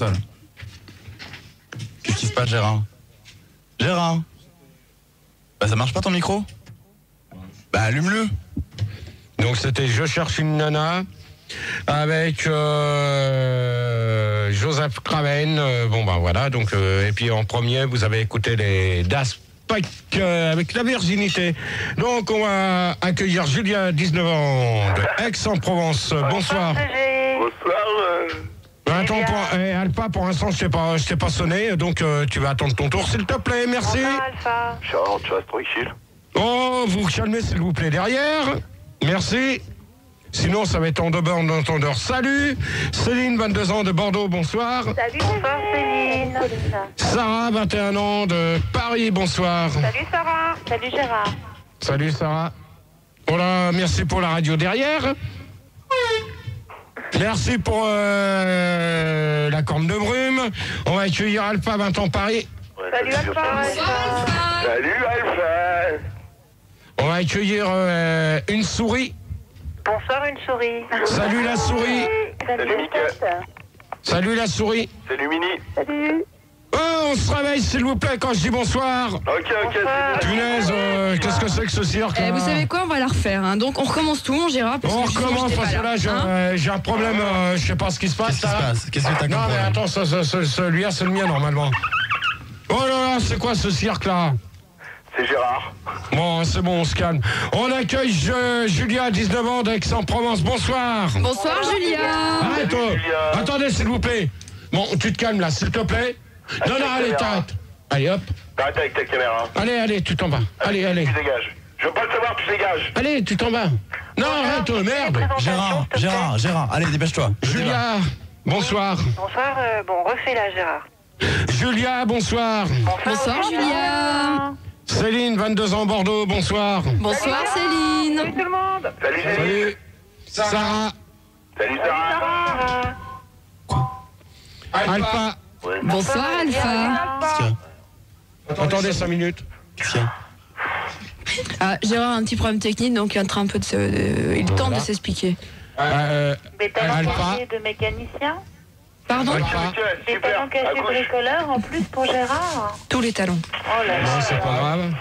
Seul. Qu'est-ce qui se passe, Gérard? Gérard? Bah ça marche pas ton micro? Bah allume-le. Donc c'était Je cherche une nana avec Joseph Craven. Bon ben voilà, donc et puis en premier vous avez écouté les Das Punk avec La Virginité. Donc on va accueillir Julia, 19 ans, de Aix-en-Provence. Bonsoir. Bonsoir. Attends, Alpha, pour l'instant je t'ai pas sonné, donc tu vas attendre ton tour s'il te plaît, merci. Bonsoir, Alpha. Charles, tu restes tranquille. Oh, vous calmez s'il vous plaît derrière. Merci. Sinon, ça va être en deux bornes d'entendeur. Salut, Céline, 22 ans de Bordeaux, bonsoir. Salut, bonsoir Céline. Sarah, 21 ans de Paris, bonsoir. Salut Sarah. Salut Gérard. Salut Sarah. Voilà, merci pour la radio derrière. Merci pour la corne de brume. On va accueillir Alpha, 20 ans Paris. Ouais, Salut Alpha. Salut Alpha. On va accueillir une souris. Bonsoir une souris. Salut la souris. Salut Mickaël. Salut la souris. Salut Mini. Salut. Oh, on se réveille s'il vous plaît quand je dis bonsoir. Ok, c'est bon. Punaise, qu'est-ce que c'est que ce cirque là? Vous savez quoi, on va la refaire. Hein. Donc on recommence tout, mon Gérard. Parce On que justement, recommence j'étais parce pas que là, j'ai un problème, je sais pas ce qui se passe. Qu'est-ce qui se là. passe? Qu'est-ce que t'as Non compris? mais attends, celui-là c'est le mien normalement. Oh là là, c'est quoi ce cirque là? C'est Gérard. Bon, c'est bon, on se calme. On accueille Julia, 19 ans d'Aix-en-Provence. Bonsoir. Bonsoir, Julia. Arrête, Julia. attendez s'il vous plaît. Bon, tu te calmes là, s'il te plaît. Non, non, allez, t'arrêtes. Allez, hop. T'arrêtes avec ta caméra. Allez, tu t'en vas. Allez. Tu dégages. Je veux pas le savoir, tu dégages. Allez, tu t'en vas. Non, arrête, merde. Gérard, allez, dépêche-toi. Julia, bonsoir. Bonsoir, bon, refais-la Gérard. Julia, bonsoir. Bonsoir, Julia. Céline, 22 ans, Bordeaux, bonsoir. Bonsoir, Céline. Salut tout le monde. Salut Céline. Salut. Sarah. Salut Sarah. Alpha. Ouais. Bonsoir, Alpha. Qu'est-ce qu'il y a? Attendez 5 minutes. Qu'est-ce qu'il y a? Ah, Gérard a un petit problème technique, donc il est en train un peu il tente de s'expliquer. Des talents Alpha. cachés de mécanicien. Pardon? Alpha. Des Super. talents À cachés de gauche. bricoleur en plus pour Gérard. Tous les talons. Oh là là. Non, c'est pas grave.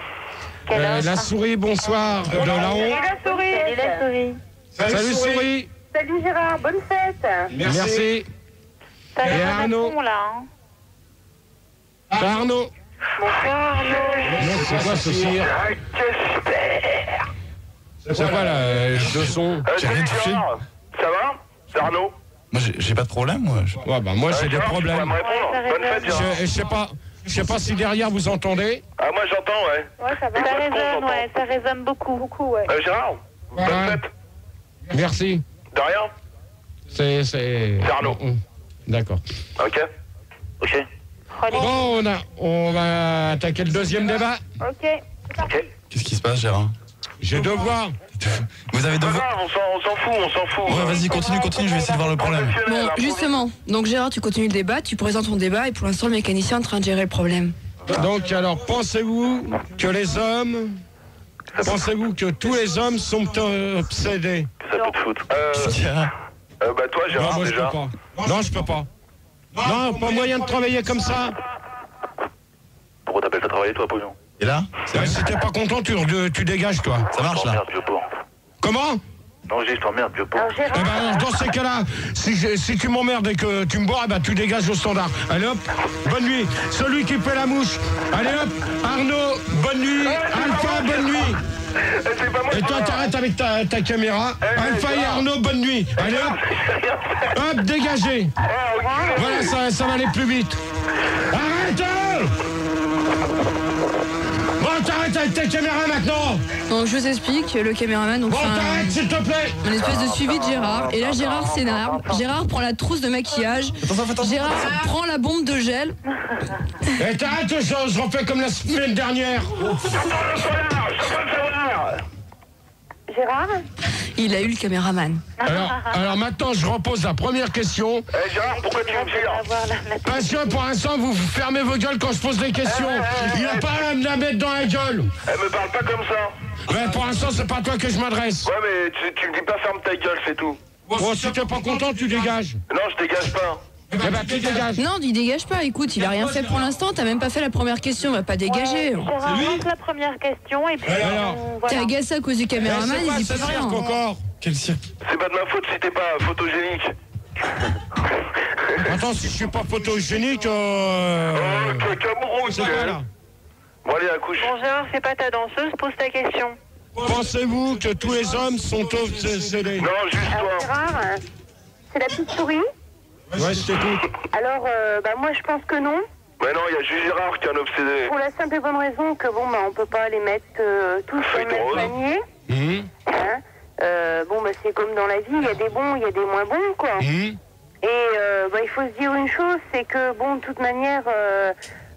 Quel âge? La souris, bonsoir. De là-haut. Salut la souris. Salut la souris. Salut souris. Salut Gérard, bonne fête. Merci. Salut Et un Arnaud. patron, là. Hein. Arnaud. Bonsoir Arnaud. Non, c'est quoi ce cirque? Ah, que super. C'est quoi la de son? J'ai rien Salut touché. Gérard. Ça va? C'est Arnaud. Moi j'ai pas de problème, moi. Ouais, bah moi j'ai des Gérard, tu pourras problèmes. me répondre. Ouais, ça Bonne fête résonne. Gérard. Je sais pas si derrière vous entendez. Ah moi j'entends, ouais. Ouais, ça va. Ça résonne, ouais, ça résonne beaucoup, ouais. Gérard. Bonne Voilà. fête. Merci. De rien. C'est Arnaud. D'accord. Ok. Ok. Bon, on va attaquer le deuxième débat. Ok. Ok. Qu'est-ce qui se passe, Gérard? J'ai devoir. Vous avez Pas devoir. grave, on s'en fout. Ouais, vas-y, continue, je vais essayer de voir le problème. Professionnel, Bon, hein, justement. Donc Gérard, tu continues le débat, tu présentes ton débat et pour l'instant, le mécanicien est en train de gérer le problème. Donc alors, pensez-vous que les hommes... Pensez-vous que tous les hommes sont obsédés? Ça peut te foutre. Qu'est-ce qu'il y a? Bah toi Non, Gérard moi je peux déjà. pas. Non, je peux pas. Non, pas moyen de travailler comme ça. Pourquoi t'appelles ça travailler toi, Pognon? Et là? Ouais, si t'es pas content, tu dégages, toi. Ça marche là? Merde, vieux porc. Comment? Non, j'ai je t'emmerde, vieux porc. Alors Eh Gérard, ben alors, dans ces cas-là, si tu m'emmerdes et que tu me bois, eh ben, tu dégages au standard. Allez hop, bonne nuit. Celui qui fait la mouche. Allez hop, Arnaud, bonne nuit. Alpha, bonne nuit. C'est pas moi. Et toi, t'arrêtes avec ta caméra. Alpha et Arnaud, bonne nuit. Allez hop, hop, dégagez. Voilà, ça va aller plus vite. Arrête! Bon, t'arrêtes avec ta caméra maintenant. Donc je vous explique, le caméraman donc, Bon, fait t'arrêtes, s'il te plaît. une espèce de suivi de Gérard. Et là, Gérard s'énerve. Gérard prend la trousse de maquillage. Gérard prend la bombe de gel. Et t'arrêtes, je refais comme la semaine dernière. Gérard, Il a eu le caméraman. Alors maintenant, je repose la première question. Gérard, pourquoi tu me tires? avoir la Parce que pour l'instant, vous fermez vos gueules quand je pose des questions. Il n'a pas à me la mettre dans la gueule. Elle me parle pas comme ça. Ouais, pour l'instant, c'est pas à toi que je m'adresse. Ouais, mais tu me dis pas ferme ta gueule, c'est tout. Bon, si t'es pas content, tu dégages. Non, je dégage pas. Eh ben, tu dégages. Non, il dégage pas. Écoute, il a rien fait pour l'instant. T'as même pas fait la première question. Il va pas dégager. Gérard, lance la première question et puis Alors, T'es voilà. agacé à cause du caméraman, c'est pas il dit ce pas rien. cirque encore. Quel cirque. C'est pas de ma faute si t'es pas photogénique. Attends, si je suis pas photogénique, Cameroun, c'est quoi là? Bon, allez, accouche. Bon, Gérard, c'est pas ta danseuse, pose ta question. Pensez-vous que tous les hommes sont obsédés? Non, juste Alors, toi. Gérard, c'est la petite souris. Ouais, je t'écoute. Alors, moi, je pense que non. Mais non, il y a juste Gérard qui est un obsédé. Pour la simple et bonne raison que, bon, on peut pas les mettre tous dans Feuille le de même rose. panier. Hum, Hein. C'est comme dans la vie, il y a des bons, il y a des moins bons, quoi. hum. Et il faut se dire une chose, c'est que, bon, de toute manière,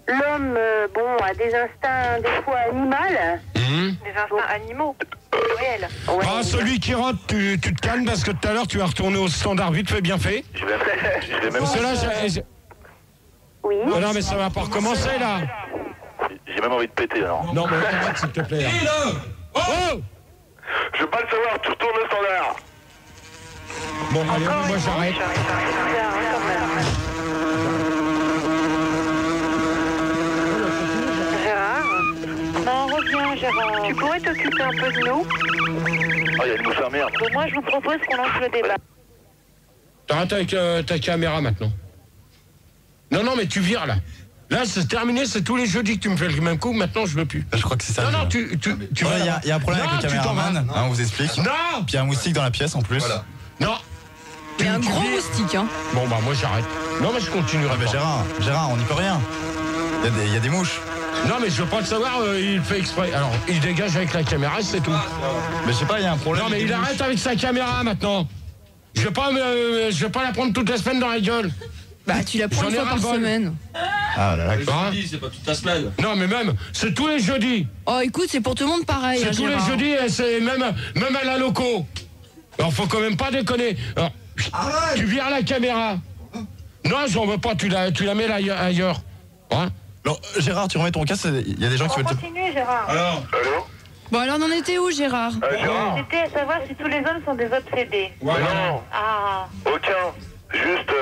l'homme, a des instincts, des fois, animaux. Des instincts animaux, réels. Ah, celui qui rentre, tu te calmes parce que tout à l'heure, tu vas retourner au standard vite fait, bien fait. Je vais même... Parce que là, Oui. Oh non, mais ça va pas recommencer, là. J'ai même envie de péter, alors. Non, mais arrête, s'il te plaît. Là. Oh Je veux pas le savoir, tu retournes au standard. Bon, allez, moi, j'arrête. Gérard. Non, reviens, Gérard. Tu pourrais t'occuper un peu de nous? Ah, il y a une mouche à merde. Bon, moi, je vous propose qu'on lance le débat. T'arrêtes avec ta caméra maintenant. Non, mais tu vires là. Là, c'est terminé, c'est tous les jeudis que tu me fais le même coup, maintenant je veux plus. Je crois que c'est ça. Non, tu Ouais, vas il là-bas. y a un problème Non, avec le tu t'en caméraman. vas. On vous explique. Non Puis il y a un moustique dans la pièce en plus. Voilà. Non. Il y a un Tu gros vires. moustique, hein. Bon, bah moi j'arrête. Non, mais je continuerai Ah, mais pas. Gérard, on n'y peut rien. Il y a des mouches. Non, mais je veux pas le savoir, il fait exprès. Alors, il dégage avec la caméra, c'est tout. Mais je sais pas, il y a un problème. Non, mais avec il des arrête avec sa caméra maintenant. Je vais pas la prendre toutes les semaines dans la gueule. Bah, tu la prends J'en une ai fois par ras-le-bol. semaine. mouches. Ah là là. Hein C'est pas toute la semaine. Non, mais même, c'est tous les jeudis. Oh, écoute, c'est pour tout le monde pareil, C'est hein, tous les Gérard. jeudis et c'est même à la loco. Alors faut quand même pas déconner. Alors, tu vires la caméra. Non, j'en veux pas, tu la mets là ailleurs. Hein? Alors, Gérard, tu remets ton casque, il y a des gens qui On veulent te... continue, Gérard. Alors, Allô Bon, alors, on en était où, Gérard? Gérard. C'était à savoir si tous les hommes sont des obsédés. Mais non, Ah. aucun. Juste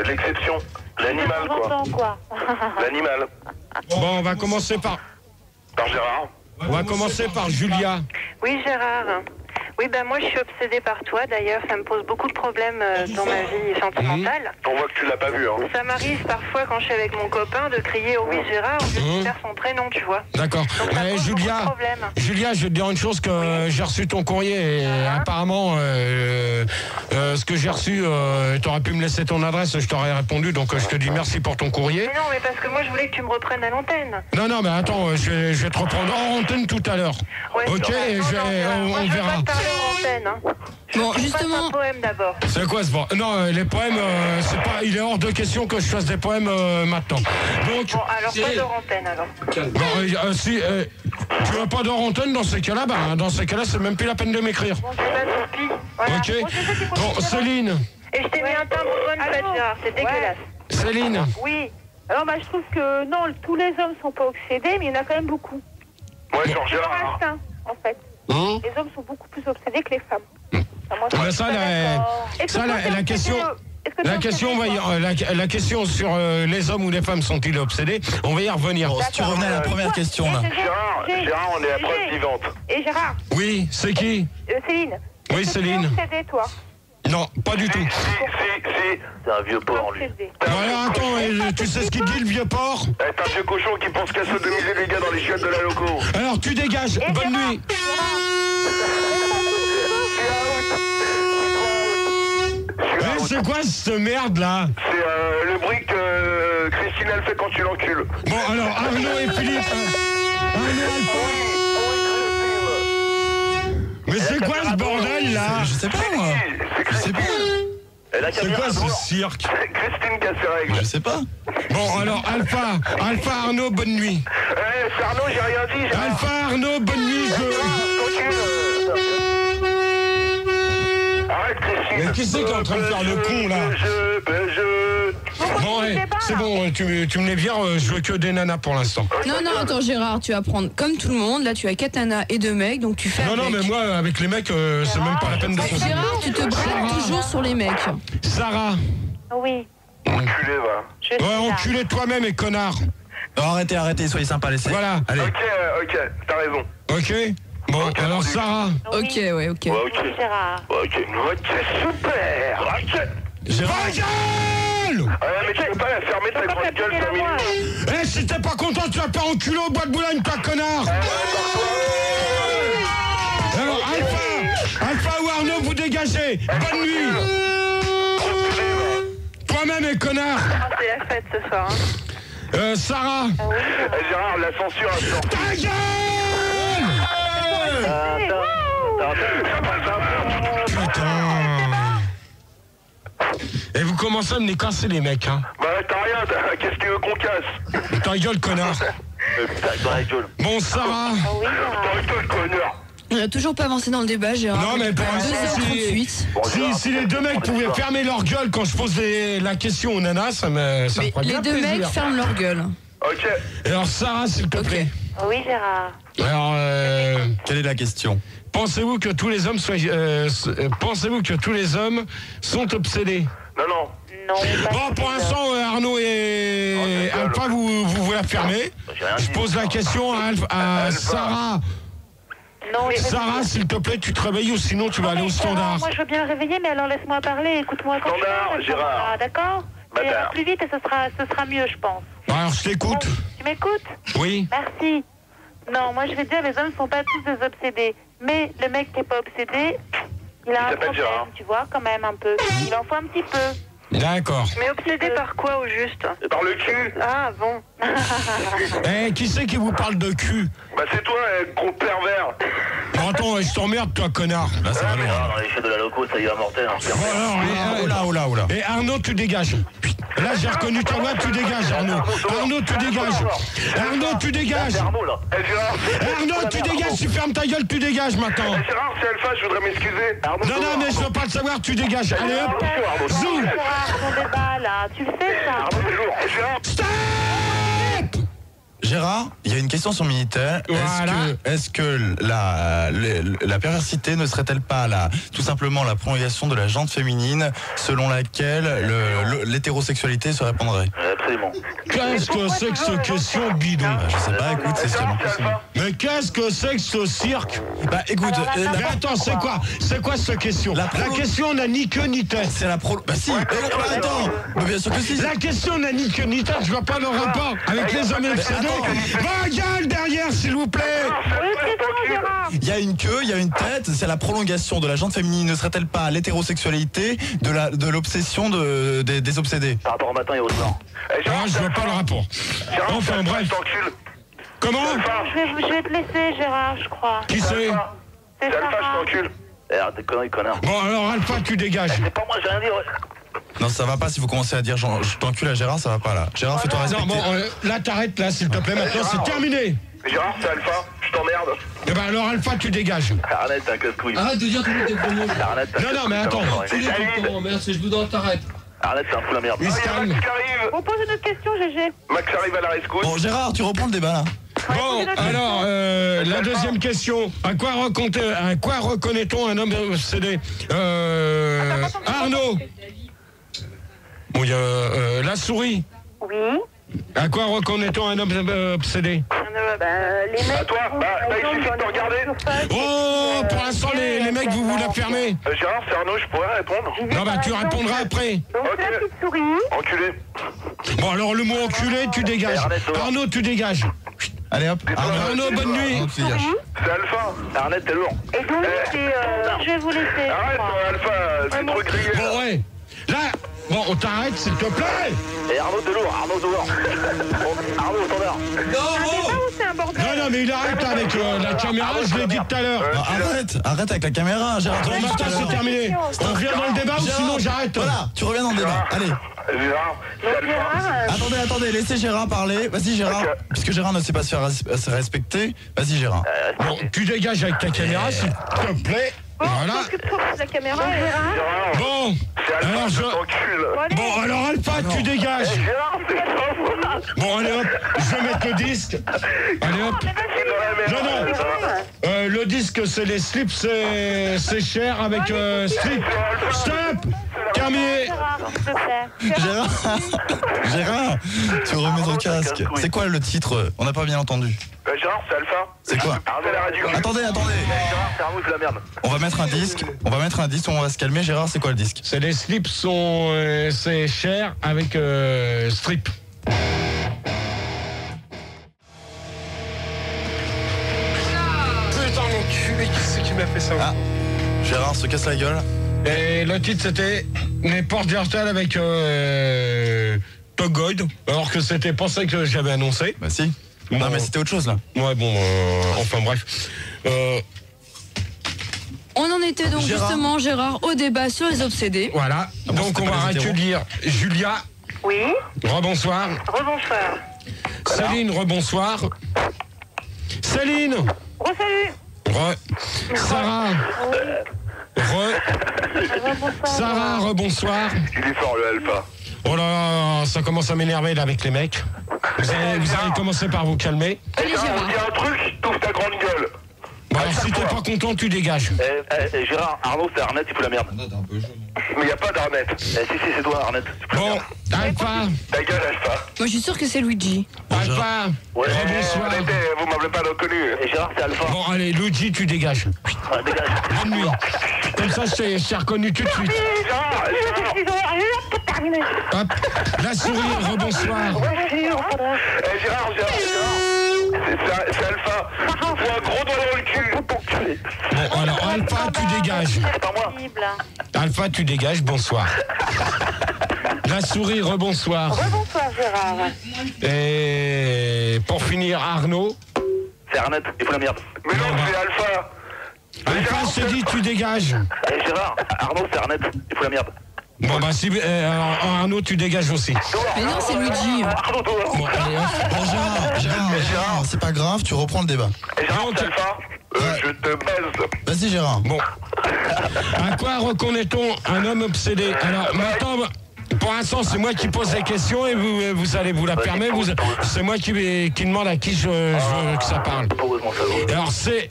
l'exception. L'animal, De temps en quoi. temps, quoi. L'animal. Bon, on va commencer par Julia. Oui, Gérard. Oui, moi je suis obsédée par toi. D'ailleurs, ça me pose beaucoup de problèmes dans ma vie sentimentale. On voit que tu l'as pas vu, hein. Ça m'arrive parfois quand je suis avec mon copain de crier « Oh oui, Gérard » au lieu de faire son prénom, tu vois. D'accord. Donc, ça pose beaucoup de problèmes. Julia, je vais te dire une chose que j'ai reçu ton courrier et apparemment ce que j'ai reçu, t'aurais pu me laisser ton adresse, je t'aurais répondu, donc je te dis merci pour ton courrier. Mais non, mais parce que moi je voulais que tu me reprennes à l'antenne. Non, mais attends, je vais te reprendre en antenne tout à l'heure. Ouais, Ok, non, non, Gérard, moi, on je veux verra. pas te parler en antenne. Hein. Bon, Je justement... fasse un poème d'abord. C'est quoi ce poème? Non, les poèmes, c'est pas. Il est hors de question que je fasse des poèmes maintenant. Donc. Bon, alors pas de antenne alors. Bon, si tu veux pas d'hors antenne dans ces cas-là, dans ces cas-là, c'est même plus la peine de m'écrire. Bon, c'est pas de soucis. Voilà. Ok. Bon, je sais qu'il faut Bon, que tu Céline. Et je t'ai mis un timbre bonne fête, Gérard. C'est dégueulasse. Céline. Oui. Alors, je trouve que non, tous les hommes sont pas obsédés, mais il y en a quand même beaucoup. Ouais, genre C'est leur Gérard. instinct, en fait. Hein? Les hommes sont beaucoup plus obsédés que les femmes. Enfin, moi, je Ben suis ça, pas d'accord. Est-ce que ça, toi, la t'es obsédé, question. est-ce que t'es La question, obsédé, toi la question sur les hommes ou les femmes sont-ils obsédés, on va y revenir. Bon, si tu revenais à la première question là. Gérard, on est à preuve vivante. Et Gérard, Oui, c'est qui? Céline. Oui, Est-ce que Céline. tu es obsédé, toi? Non, pas du tout. Si. C'est un vieux porc, lui. Obsédé. Bon, alors attends, tu sais ce qu'il dit le vieux porc? T'es un vieux cochon qui pense qu'à sodomiser les gars dans les chiottes de la loco. Alors tu dégages, Et bonne Gérard, nuit. Mais c'est quoi cette merde là? C'est le bruit que Christine elle fait quand tu l'encules. Bon alors Arnaud et Philippe. Arnaud Alpha. Mais c'est quoi ce bordel là? Je sais pas moi. Je sais pas. Et la C'est caméra quoi ce dehors. cirque? C'est Christine qui a ses règles. Je sais pas. Bon alors Alpha Arnaud, bonne nuit. C'est Arnaud, j'ai rien dit. Gérard. Alpha Arnaud, bonne nuit. Arrête, Christine. Mais qui c'est qui est en train de faire le con là? Bon, c'est bon, tu me les vires, je veux que des nanas pour l'instant. Non, attends, Gérard, tu vas prendre comme tout le monde. Là, tu as 4 nanas et 2 mecs, donc tu fais Non, avec. mais moi, avec les mecs, c'est même pas la peine de continuer. Gérard, tu te braques toujours sur les mecs. Sarah, Oui. Enculé, va. Ouais, enculé toi-même et connard. Non, arrêtez, soyez sympa, laissez. Voilà. Allez. Ok, t'as raison. Ok. Bon, Ok, alors salut. Sarah. Ok, ouais, ok. Ouais, ok. Gérard. Ok, super. Ok. Gérard. Ta gueule! Mais tu peux pas la fermer ta grande gueule 5 minutes. Eh, si t'es pas content, tu vas pas enculer au bois de Boulogne, ta connard! Alors, Alpha ou Arnaud, vous dégagez! Bonne nuit! Toi-même, et connard! Ah, c'est la fête ce soir. Hein. Sarah! Gérard, la censure a sorti. Ta gueule! Putain! Et vous commencez à me les casser, les mecs, hein? Bah, t'as rien, qu'est-ce que tu veux qu'on casse? Ta gueule, connard! Bon, Sarah! Oui, Gérard. Ta gueule, connard. On a toujours pas avancé dans le débat, Gérard. Non, mais pour l'instant, 2h38. si les deux mecs pouvaient fermer leur gueule quand je pose la question aux nanas, ça me ferait Mais bien les deux plaisir. mecs ferment leur gueule. Ok. Et alors, Sarah, s'il te plaît. Oui, Gérard. Alors, Quelle est la question? pensez-vous que tous les hommes sont obsédés? Non. Non, pas Bon, pour l'instant, Arnaud et Alpha, vous vous la fermez. Je pose la question à Sarah. Non, Sarah, s'il te plaît, tu te réveilles ou sinon tu vas aller au standard. Moi, je veux bien le réveiller, mais alors laisse-moi parler. Écoute-moi quand Standard, tu veux. Gérard. D'accord. Bâtard. Et alors, plus vite et ce sera mieux, je pense. Alors, je t'écoute. Tu m'écoutes? Oui. Merci. Non, moi, je vais te dire, les hommes ne sont pas tous des obsédés. Mais le mec qui n'est pas obsédé, il a un s'appelle problème, Gérard. tu vois, quand même, un peu. Il en faut un petit peu. D'accord. Mais obsédé par quoi, au juste? Par le cul. Ah, bon. Eh, qui c'est qui vous parle de cul? Bah, c'est toi, gros pervers. Bon, attends, je t'emmerde, toi, connard. Là, ça va loin. Dans les chefs de la loco, ça y va mortel. Bon, alors, Oh là. et Arnaud, tu dégages. Là, j'ai reconnu ta voix, tu dégages, Arnaud. Arnaud, tu dégages. Arnaud, tu dégages. Arnaud, là. Gérard, Arnaud, tu dégages, tu fermes ta gueule, tu dégages maintenant. Gérard, c'est Alpha, je voudrais m'excuser. Non, mais je veux pas le savoir, tu dégages. Allez, hop. Zou. Ton débat, là. Tu le sais, ça? Gérard, Stop! Gérard, il y a une question sur Minitel. Voilà. Est-ce que la perversité ne serait-elle pas tout simplement la prolongation de la jante féminine selon laquelle l'hétérosexualité se répandrait? Absolument. Qu'est-ce que c'est que cette question bidon? Je sais pas, écoute, c'est sûrement possible. Mais qu'est-ce que c'est que ce cirque? Bah écoute, Mais attends, c'est quoi cette question? La question n'a ni queue ni tête. c'est la pro... Bah si, attends, bah, bien sûr que si. La question n'a ni queue ni tête, je vois pas le rapport avec les hommes obsédés. Va gueule derrière, s'il vous plaît. Oui, c'est bon, Gérard. Il y a une queue, il y a une tête, c'est la prolongation de la jante féminine. Ne serait-elle pas l'hétérosexualité de l'obsession des obsédés? Par rapport au matin et au soir. Ah, je vois pas le rapport. Enfin, bref. t'encules. Comment? Je vais te laisser, Gérard, je crois. Qui c'est? C'est C'est Alpha, Sarah. je t'encule. Arrête de conneries, connard. Bon, alors, Alpha, tu dégages. C'est pas moi, j'ai rien dit. Non, ça va pas si vous commencez à dire je t'encule à Gérard, ça va pas là. Gérard, fais-toi Non, respecter. bon, là, t'arrêtes, là, s'il te plaît. Maintenant, c'est terminé. Gérard, c'est Alpha, je t'emmerde. Eh ben, alors, Alpha, tu dégages. Arrête, t'es un casse-couille. Arrête de dire tous les gros mots. Arrête, t'es un Non, mais casse-couille, attends. t'es Tous les un enfoiré. gros mots, merde, c'est je vous donne, t'arrêtes. Arrête, c'est un fou la merde. Il se calme. Max qui arrive. On pose une autre question, GG. Max arrive à la rescousse. Bon, Gérard, tu reprends le débat là. Bon, alors, la deuxième question. À quoi reconnaît-on un homme obsédé? Arnaud. Bon, il y a la souris. Oui. À quoi reconnaît-on un homme obsédé? Les mecs. À toi, il suffit de te regarder. Oh, pour l'instant, les mecs, vous la fermez. Gérard, c'est Arnaud, je pourrais répondre. Non, bah, tu répondras après. Donc, c'est la petite souris. Enculé. Bon, alors, le mot enculé, tu dégages. Arnaud, tu dégages. Allez hop. Arnaud, bonne nuit. Arnaud, tu dégages. C'est Alpha. Arrête, t'es lourd. Et donc, je vais vous laisser. Arrête, Alpha, c'est trop grillé. Bon, ouais. Là, bon, on t'arrête, s'il te plaît. Et Arnaud, t'es lourd. Arnaud, dehors. Arnaud, au standard. C'est un bordel. Non, mais il arrête avec la caméra, je l'ai dit tout à l'heure. Non, arrête avec la caméra, Gérard. Bon, maintenant, c'est terminé. On revient dans le débat ou sinon j'arrête. Voilà, tu reviens dans le débat. Allez. Gérard, c'est Alpha. Attendez, laissez Gérard parler. Vas-y Gérard, puisque Gérard ne sait pas se faire respecter. Vas-y Gérard. Bon, tu dégages avec ta caméra, s'il te plaît. Voilà. Occupe-toi de la caméra. Gérard, Bon, c'est Alpha, alors je t'encule. Bon, alors Alpha, tu dégages. Gérard, c'est pas vrai. Bon, allez hop, je vais mettre le disque. Allez hop. C'est dans la merde. Non, le disque, c'est les slips, c'est cher avec slip. Stop. Terminé. Gérard, s'il te plaît. Gérard, tu remets ton casque. C'est quoi le titre? On n'a pas bien entendu. Gérard, c'est Alpha. C'est quoi? C'est la radio. Attendez. Gérard, c'est Arnaud, c'est la merde. On va mettre un disque, on va se calmer. Gérard, c'est quoi le disque? C'est les slips c'est cher avec strip. Putain mon cul, qui c'est qui m'a fait ça? Ah, Gérard se casse la gueule. Et le titre c'était Les Portes Virtuelles avec Togoid, alors que c'était pas ça que j'avais annoncé. Bah si. Bon, Non mais c'était autre chose là. Ouais bon, enfin bref. On en était donc Gérard. justement, Gérard, au débat sur les obsédés. Voilà, donc c'était on pas va les hétéros. accueillir Julia. Oui, Rebonsoir. rebonsoir. Céline, rebonsoir. Céline. Re-salut. Sarah. Rebonsoir. Sarah, rebonsoir. Il est fort, le Alpha. Oh là là, ça commence à m'énerver là avec les mecs. Vous allez commencer par vous calmer. Allez, On Gérard. dit un truc, t'ouvres ta grande gueule. Bon, alors si t'es pas content, tu dégages. Gérard, Arnaud, c'est Arnett, il fout la merde. Mais y a pas d'Arnett. Si, c'est toi, Arnett. Bon, Alpha, Ta gueule, Alpha. Moi, je suis sûr que c'est Luigi. Alpha, rebonsoir. Arrêtez, vous m'avez pas reconnu. Et Gérard, c'est Alpha. Bon, allez, Luigi, tu dégages. Dégage. Bonne nuit. Comme ça, je t'ai reconnu tout de suite. Hop, la souris, rebonsoir. Gérard. C'est Alpha. Faut un gros doigt dans le cul. Bon, alors, Alpha, tu dégages. C'est pas moi. Alpha, tu dégages, bonsoir. La souris, rebonsoir. Rebonsoir, Gérard. Et pour finir, Arnaud. C'est Arnett, il fout la merde. Mais non, c'est Alpha. Alpha, je t'ai dit, tu dégages. Et Gérard, Arnaud, c'est Arnett, il fout la merde. Bon, bah, si, alors, Arnaud, tu dégages aussi. Mais non, c'est Luigi. Arnaud, toi. Bon, allez, hop. Bon, Gérard, c'est pas grave, tu reprends le débat. Gérard, Donc- c'est Alpha. Je te baise. Vas-y Gérard. Bon. À quoi reconnaît-on un homme obsédé? Alors, maintenant, pour l'instant, c'est moi qui pose les questions et vous allez vous la permettre. C'est moi qui demande à qui je veux que ça parle. Heureusement, ça va. Alors, c'est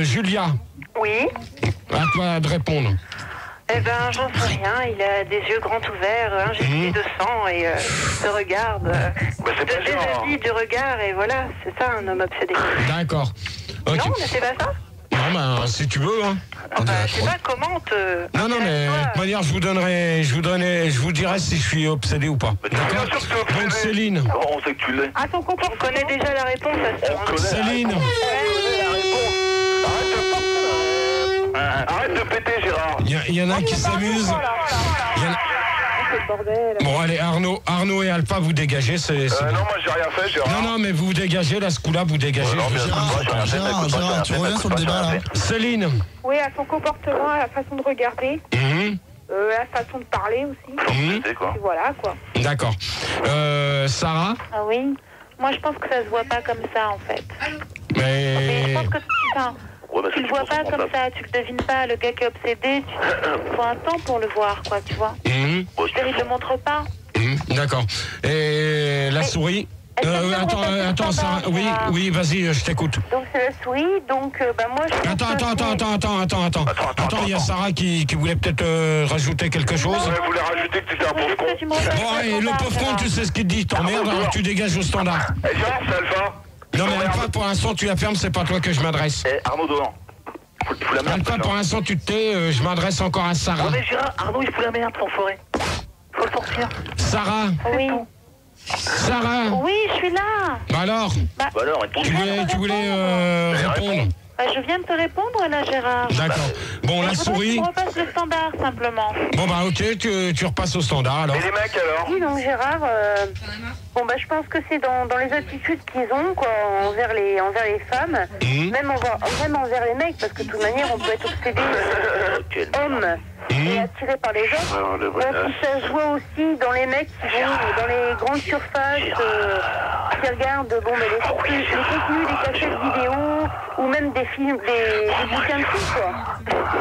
Julia. Oui. À toi de répondre. Eh ben, j'en sais rien. Il a des yeux grands ouverts, injectés de sang et se regarde. c'est pas Gérard. Déshabille du regard et voilà, c'est ça un homme obsédé. D'accord. Ok. Non, mais c'est pas ça. Non, bah, si tu veux. Hein. Je sais pas comment te. Non, mais de toute manière, je vous dirai si je suis obsédé ou pas. D'accord. Bien sûr que t'es Donc, obsédé. Céline. On sait que tu l'es. À ton comportement. On connaît déjà la réponse à ça. Céline. Arrête de péter, Gérard. Il y en a qui s'amusent. Bon, allez, Arnaud et Alpha, vous dégagez. C'est Non, moi j'ai rien fait, Gérard. Non, mais vous dégagez, là, ce coup-là, vous dégagez. Non, mais Gérard, tu reviens sur le débat là. Céline. Oui, à son comportement, à la façon de regarder, Mhm, à la façon de parler aussi. mhm. C'est quoi? Et voilà quoi. D'accord. Sarah. Ah oui. Moi, je pense que ça se voit pas comme ça en fait. Mais je Mais. pense que tu le vois pas comme ça, tu le devines pas. Le gars qui est obsédé, il faut un temps pour le voir, quoi, tu vois. Mhm, Il le montre pas. mhm, d'accord. Et la souris. Attends, Sarah. Oui, vas-y, je t'écoute. Donc c'est la souris, donc moi je... Attends, il y a Sarah qui voulait peut-être rajouter quelque chose. Je voulais rajouter que tu étais un pauvre con. Bon, et le pauvre con, tu sais ce qu'il te dit, t'emmerdes, alors tu dégages au standard. Gérard, c'est Alpha. Non, mais Alpha, pour l'instant, tu la fermes, c'est pas à toi que je m'adresse. Arnaud, devant. Il fout la merde. Alpha, pour l'instant, tu te tais, je m'adresse encore à Sarah. Ouais, mais Gérard, Arnaud, il fout la merde, son forêt. Faut le sortir. Sarah, Oui. Sarah, Oui, je suis là. bah alors, Bah alors, il tu voulais répondre. Je viens de te répondre là, Gérard. D'accord. Bon, la Je voudrais souris. que tu repasses le standard simplement. Bon, bah ok, tu repasses au standard alors. Et les mecs alors? Oui, donc Gérard, je pense que c'est dans les attitudes qu'ils ont quoi, envers les femmes, Mhm. même envers les mecs, parce que de toute manière, on peut être obsédé homme et attiré par les autres. Donc ça se voit aussi dans les mecs qui vont dans les grandes surfaces, qui regardent les contenus, des cassettes vidéo, ou même des films, des bouquins de films, quoi.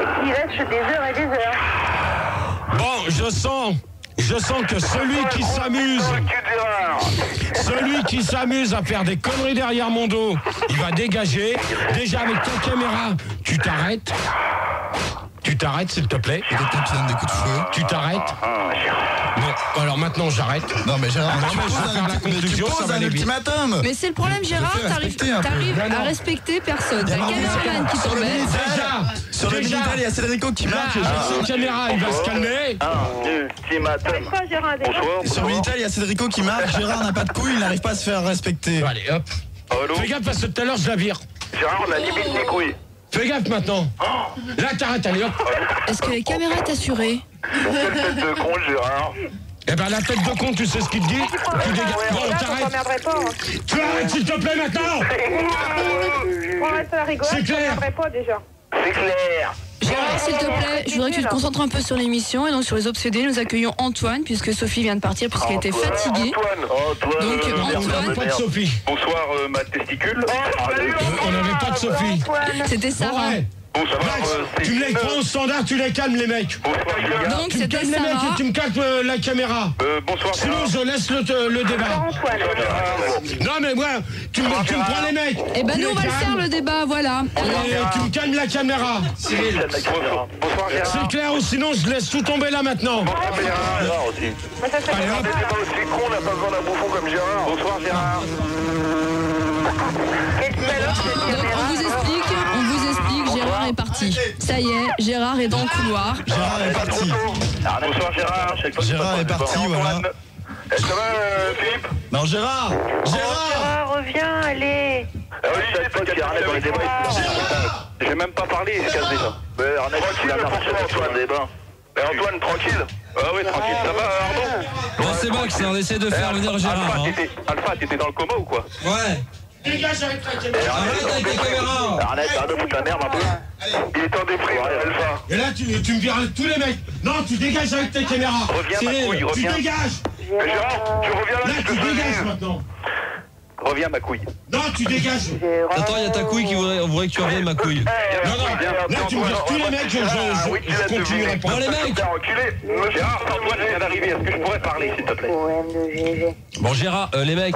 Et qui restent des heures et des heures. Bon, je sens que celui qui s'amuse à faire des conneries derrière mon dos, il va dégager. Déjà avec ta caméra, tu t'arrêtes. tu t'arrêtes, s'il te plaît. Quelqu'un qui donne des coups de feu. Tu t'arrêtes. Bon, alors maintenant j'arrête. Non mais Gérard, Non, mais je vais faire la conclusion, ça va un aller vite. ultimatum. Mais c'est le problème, Gérard, t'arrives à respecter personne. T'as le caméraman qui t'embête. Sur le Minitel, il y a Cédrico qui marque. Sans caméra, il va se calmer. Ultimatum. Quoi, Gérard, des Bonsoir. Sur le Minitel, il y a Cédrico qui marque. Gérard n'a pas de couilles, il n'arrive pas à se faire respecter. Allez, hop. Allô Fais gaffe parce que tout à l'heure je la vire. Gérard, on a limite mes couilles. Fais gaffe maintenant. Là, t'arrêtes, allez hop. Est-ce que la caméra est assurée? Quelle tête de con, Gérard. Eh ben la tête de con, tu sais ce qu'il te dit. Tu dégages. Bon, Là, t'arrêtes. t'emmerderais pas. Tu arrêtes s'il te plaît maintenant. On reste à la rigolade, C'est clair. t'emmerderais pas déjà. C'est clair. Gérard, s'il te plaît, je voudrais que tu te concentres un peu sur l'émission. Et donc sur les obsédés, nous accueillons Antoine, puisque Sophie vient de partir, puisqu'elle était fatiguée. Antoine. Donc, On Antoine. n'avait pas de Sophie. Bonsoir, ma testicule. On n'avait pas de Sophie. C'était Sarah. Ouais. Bonsoir, Max, tu me les prends au standard, tu les calmes les mecs. Bonsoir, Julia. Donc Tu me c'était calmes les mecs et Sarah. tu me calmes la caméra. Bonsoir, Sinon Gérard. je laisse le débat. Antoine. Non mais moi, tu me prends les mecs. Eh ben nous on va le faire le débat, voilà. Et tu me calmes la caméra. Bonsoir, Gérard. C'est clair ou sinon je laisse tout tomber là maintenant. Bonsoir, Gérard aussi. Moi, ça serait Allez hop. T'es pas aussi con, on n'a pas besoin d'un bouffon comme Gérard. Bonsoir, Gérard. quelle salope cette Donc caméra. on vous explique, Gérard est parti. Ça y est, Gérard est dans le couloir. Gérard est parti. Bonsoir, Gérard. Gérard est parti, voilà. Ça va, Philippe? Non, Gérard. Gérard. Gérard, reviens, allez. Ah oui, j'ai pas qui arrête dans les débats. J'ai même pas parlé, il se casse déjà. Mais Arnett, il a marché sur le débat. Mais Antoine, tranquille. Ah oui, tranquille, ça va, Arnaud? Bon, c'est Max, on essaie de faire venir Gérard. hein. Alpha, t'étais dans le coma ou quoi? Ouais. Dégage avec la caméra. Arrête avec les caméras. Arnett, arrête de foutre la merde un peu. Il est en déprime, Alpha. Et là tu me vires tous les mecs. Non, tu dégages avec tes caméras. Reviens, ma couille, Tu reviens. dégages. Mais Gérard, tu reviens là, Là je te tu fais dégages rire. maintenant. Reviens, ma couille. Non, tu dégages. Attends, il y a ta couille qui voudrait que tu reviennes, ma couille. Non, là tu me vires tous les mecs, je continuerai pas. Bon, les mecs. T'as reculé. Gérard, Antoine vient d'arriver. Est-ce que je pourrais parler, s'il te plaît? Bon, Gérard, les mecs.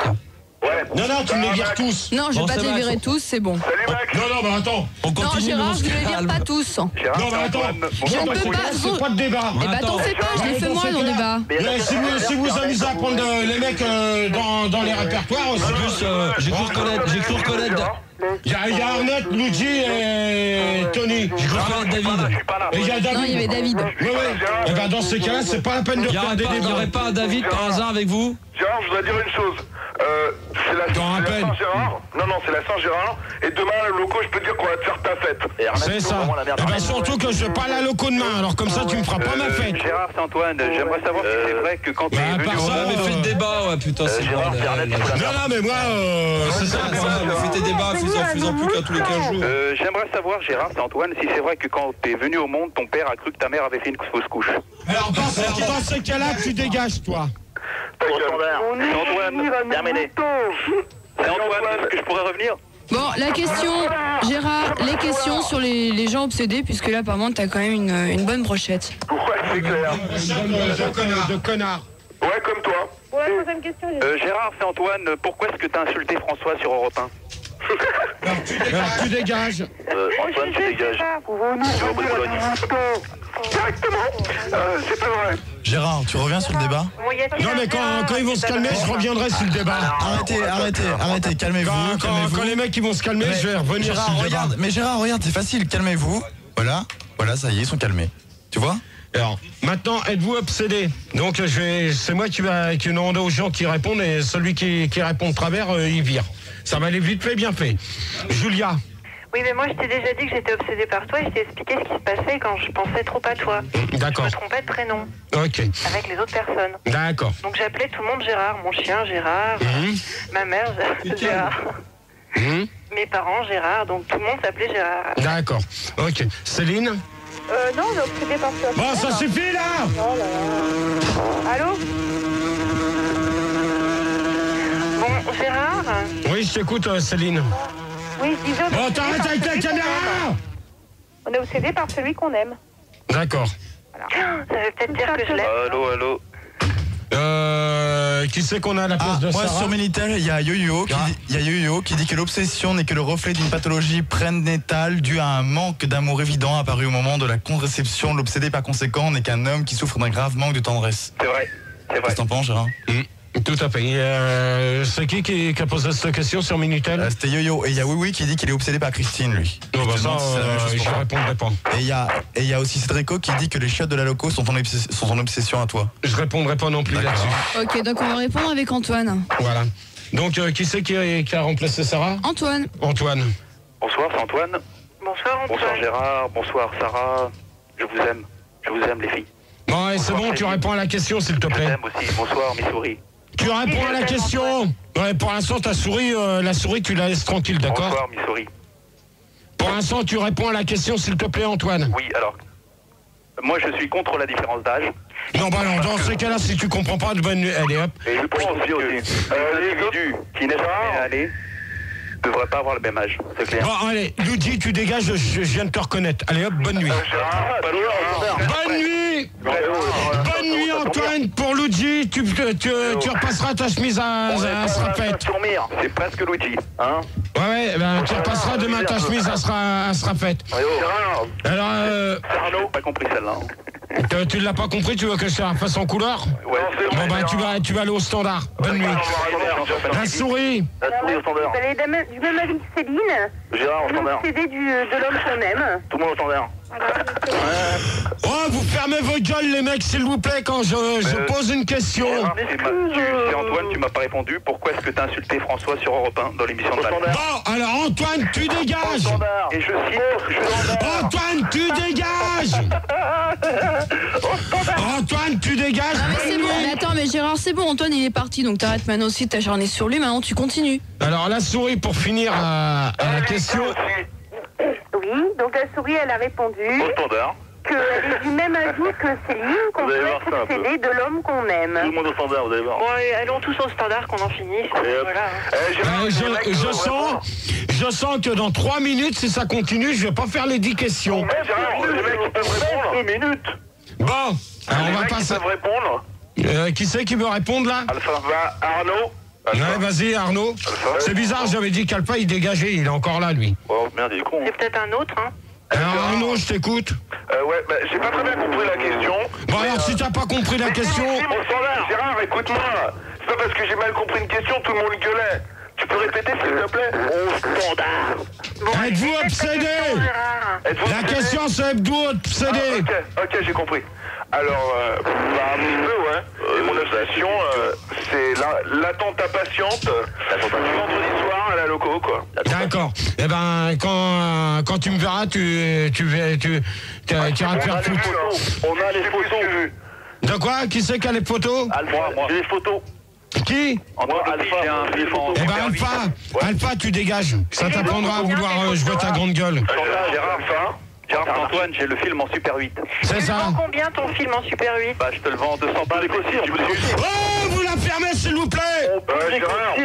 Ouais. Non, tu me les vires tous. Non, je vais Bon, pas c'est te les Max. virer tous, c'est bon. Salut, Max. Non, mais attends. On Non, continue, mais Gérard, on je se ne les vire calme. pas tous. Gérard, Non, mais attends. Antoine. Je ne peux pas. C'est pas de débat. Eh ben Attends. t'en fais pas, je l'ai fait moi dans le débat. Mais si vous amusez à prendre les mecs dans les répertoires, En plus, j'ai cru reconnaître. il y a Arnett, Luigi et Tony. J'ai cru reconnaître David. Et il y a David. Non, il y avait David. Oui. Et ben dans ces cas-là, c'est pas la peine de Il faire des n'y aurait débats. pas un David par hasard avec vous? Gérard, je voudrais dire une chose. C'est la Saint-Gérard. Non, c'est la Saint-Gérard. Et demain, le loco, je peux te dire qu'on va te faire ta fête. C'est ça. Et ben surtout que je vais pas aller à loco demain. Alors comme ça, tu me feras pas ma fête. Gérard, c'est Antoine. J'aimerais savoir si c'est vrai que quand Bah, à part ça, Mais fais le débat, ouais, putain, c'est Gérard, bordel. Arnett, Non, mais moi, c'est ça. Mais fais tes débats, faisant plus qu'à tous les 15 jours. J'aimerais savoir, Gérard, c'est Antoine, si c'est vrai que quand t'es venu au monde, ton père a cru que ta mère avait fait une fausse couche. Alors dans ces cas-là, tu dégages, toi. C'est Antoine, terminé. C'est Antoine, est-ce que je pourrais revenir? Bon, la question, Gérard, les questions sur les gens obsédés, puisque là, apparemment, t'as quand même une bonne brochette. Ouais, c'est clair. De connard. Ouais, comme toi. Bon, la troisième question, j'ai... Gérard, c'est Antoine, pourquoi est-ce que t'as insulté François sur Europe 1? Alors tu dégages. Antoine, tu dégages. Directement. C'est pas vrai. Gérard, tu reviens sur le débat. Non, mais quand ils vont se calmer, je reviendrai sur le débat. Arrêtez, calmez-vous. Quand les mecs ils vont se calmer, je vais revenir sur le débat. Gérard, regarde, c'est facile, calmez-vous. Voilà, ça y est, ils sont calmés. Tu vois? Alors, maintenant, êtes-vous obsédé? Donc, c'est moi qui demande aux gens qui répondent et celui qui répond de travers, il vire. Ça va aller vite fait, bien fait. Julia. Oui, mais moi, je t'ai déjà dit que j'étais obsédée par toi et je t'ai expliqué ce qui se passait quand je pensais trop à toi. D'accord. Je me trompais de prénom Ok. avec les autres personnes. D'accord. Donc, j'appelais tout le monde Gérard. Mon chien, Gérard. Ma mère, Gérard. Mes parents, Gérard. Donc, tout le monde s'appelait Gérard. D'accord. Ok. Céline? Non, on est obsédé par toi. Bon, ça suffit, là! Oh là là. Allô? Bon, Gérard? Oui, je t'écoute, Céline. Oui, je disais... Bon, t'arrêtes avec la caméra! On est obsédé par celui qu'on aime. D'accord. Voilà. Ça veut peut-être dire que je l'aime. Allô. Qui c'est qu'on a à la place de moi, Sarah? sur Minitel, il y a Yo-Yo qui dit que l'obsession n'est que le reflet d'une pathologie prénatale due à un manque d'amour évident apparu au moment de la conception. L'obsédé par conséquent n'est qu'un homme qui souffre d'un grave manque de tendresse. C'est vrai. Qu'est-ce que t'en penses, Gérard? Tout à fait. C'est qui a posé cette question sur Minitel? C'était Yo-Yo. Et il y a Oui qui dit qu'il est obsédé par Christine, lui. Oh, bah ça, je répondrai pas. Et il y a aussi Cédrico qui dit que les chiottes de la loco sont son obsession à toi. Je répondrai pas non plus là-dessus. Ok, donc on va répondre avec Antoine. Voilà. Donc, qui c'est qui a remplacé Sarah? Antoine. Antoine. Bonsoir, c'est Antoine. Bonsoir, Antoine. Bonsoir Gérard, bonsoir Sarah. Je vous aime. Je vous aime les filles. Bon, c'est bon, tu réponds à la question, s'il te Je plaît. t'aime aussi. Bonsoir mes souris. Tu réponds à la question. Ouais, pour l'instant, ta souris, la souris, tu la laisses tranquille, d'accord? Bonsoir mes souris. Pour l'instant, tu réponds à la question, s'il te plaît, Antoine. Oui, alors. Moi je suis contre la différence d'âge. Non, bah non, dans ce cas-là, si tu comprends pas, de bonne nuit. Allez, hop. Et je pense aussi. Les individus qui naissent à aller ne devraient pas avoir le même âge, c'est clair. Bon, allez, Luigi, tu dégages, je viens de te reconnaître. Allez, hop, bonne nuit. Bonne nuit. Bonne nuit, Antoine. Pour Luigi, tu repasseras ta chemise à Srapette. C'est presque Luigi, hein? Ouais, ben, tu repasseras demain ta chemise à Srapette. Alors, Arnaud, pas compris celle-là. tu l'as pas compris, tu veux que je te la fasse en couleur? Ouais, Bon, bah, tu vas aller au standard. Bonne nuit. La souris. Au standard. Vous allez du même avis que Céline. Gérard, au standard. L'obsédé de l'homme qu'on aime. Tout le monde au standard. Oh, vous fermez vos gueules, les mecs, s'il vous plaît, quand je pose une question. C'est Antoine, tu m'as pas répondu. Pourquoi est-ce que t'as insulté François sur Europe 1 dans l'émission de Val? Bon, alors Antoine, tu dégages. Et je cite, Antoine, tu dégages. Antoine, tu dégages. Ah, mais c'est bon, mais attends, mais Gérard, c'est bon, Antoine il est parti, donc t'arrêtes maintenant aussi de t'acharner sur lui, maintenant tu continues. Alors la souris, pour finir à la question. Oui, donc la souris, elle a répondu au standard. qu'elle est du même avis que Céline, qu'on peut être obsédé de l'homme qu'on aime. Tout le monde au standard, vous allez voir. Bon, allons tous au standard, qu'on en finisse. Voilà. Je sens que dans 3 minutes, si ça continue, je vais pas faire les 10 questions. Gérard, les mecs qui peuvent répondre 2 minutes. Bon, alors on va passer. Qui peuvent répondre. Qui c'est qui veut répondre là? Alpha. Arnaud. Ouais, vas-y Arnaud. C'est bizarre, j'avais dit qu'Alpha il dégageait, il est encore là lui. Oh merde, il est con. C'est peut-être un autre, hein. Alors Arnaud, je t'écoute. Ouais, bah, j'ai pas très bien compris la question. Bon alors si t'as pas compris la question... Au standard. Gérard, écoute-moi. C'est pas parce que j'ai mal compris une question, tout le monde gueulait. Tu peux répéter s'il te plaît? Au standard. Êtes-vous obsédé? La question c'est êtes-vous obsédé? Ok, j'ai compris. Alors, un petit peu, ouais. Et mon obsession, c'est l'attente impatiente du vendredi soir à la loco, quoi. D'accord. Eh ben, quand tu me verras, tu iras te faire foutre. On a les photos. De quoi? Qui c'est qui a les photos? Moi. J'ai les photos. Qui? Moi, Alpha, j'ai un film en... Eh ben, Alpha, tu dégages. Ça t'apprendra à vouloir jouer ta grande gueule. Gérard, Antoine, j'ai le film en Super 8. C'est ça. Tu vends combien ton film en Super 8? Bah, je te le vends 200 balles aussi. Oh, vous la fermez, s'il vous plaît. Gérard.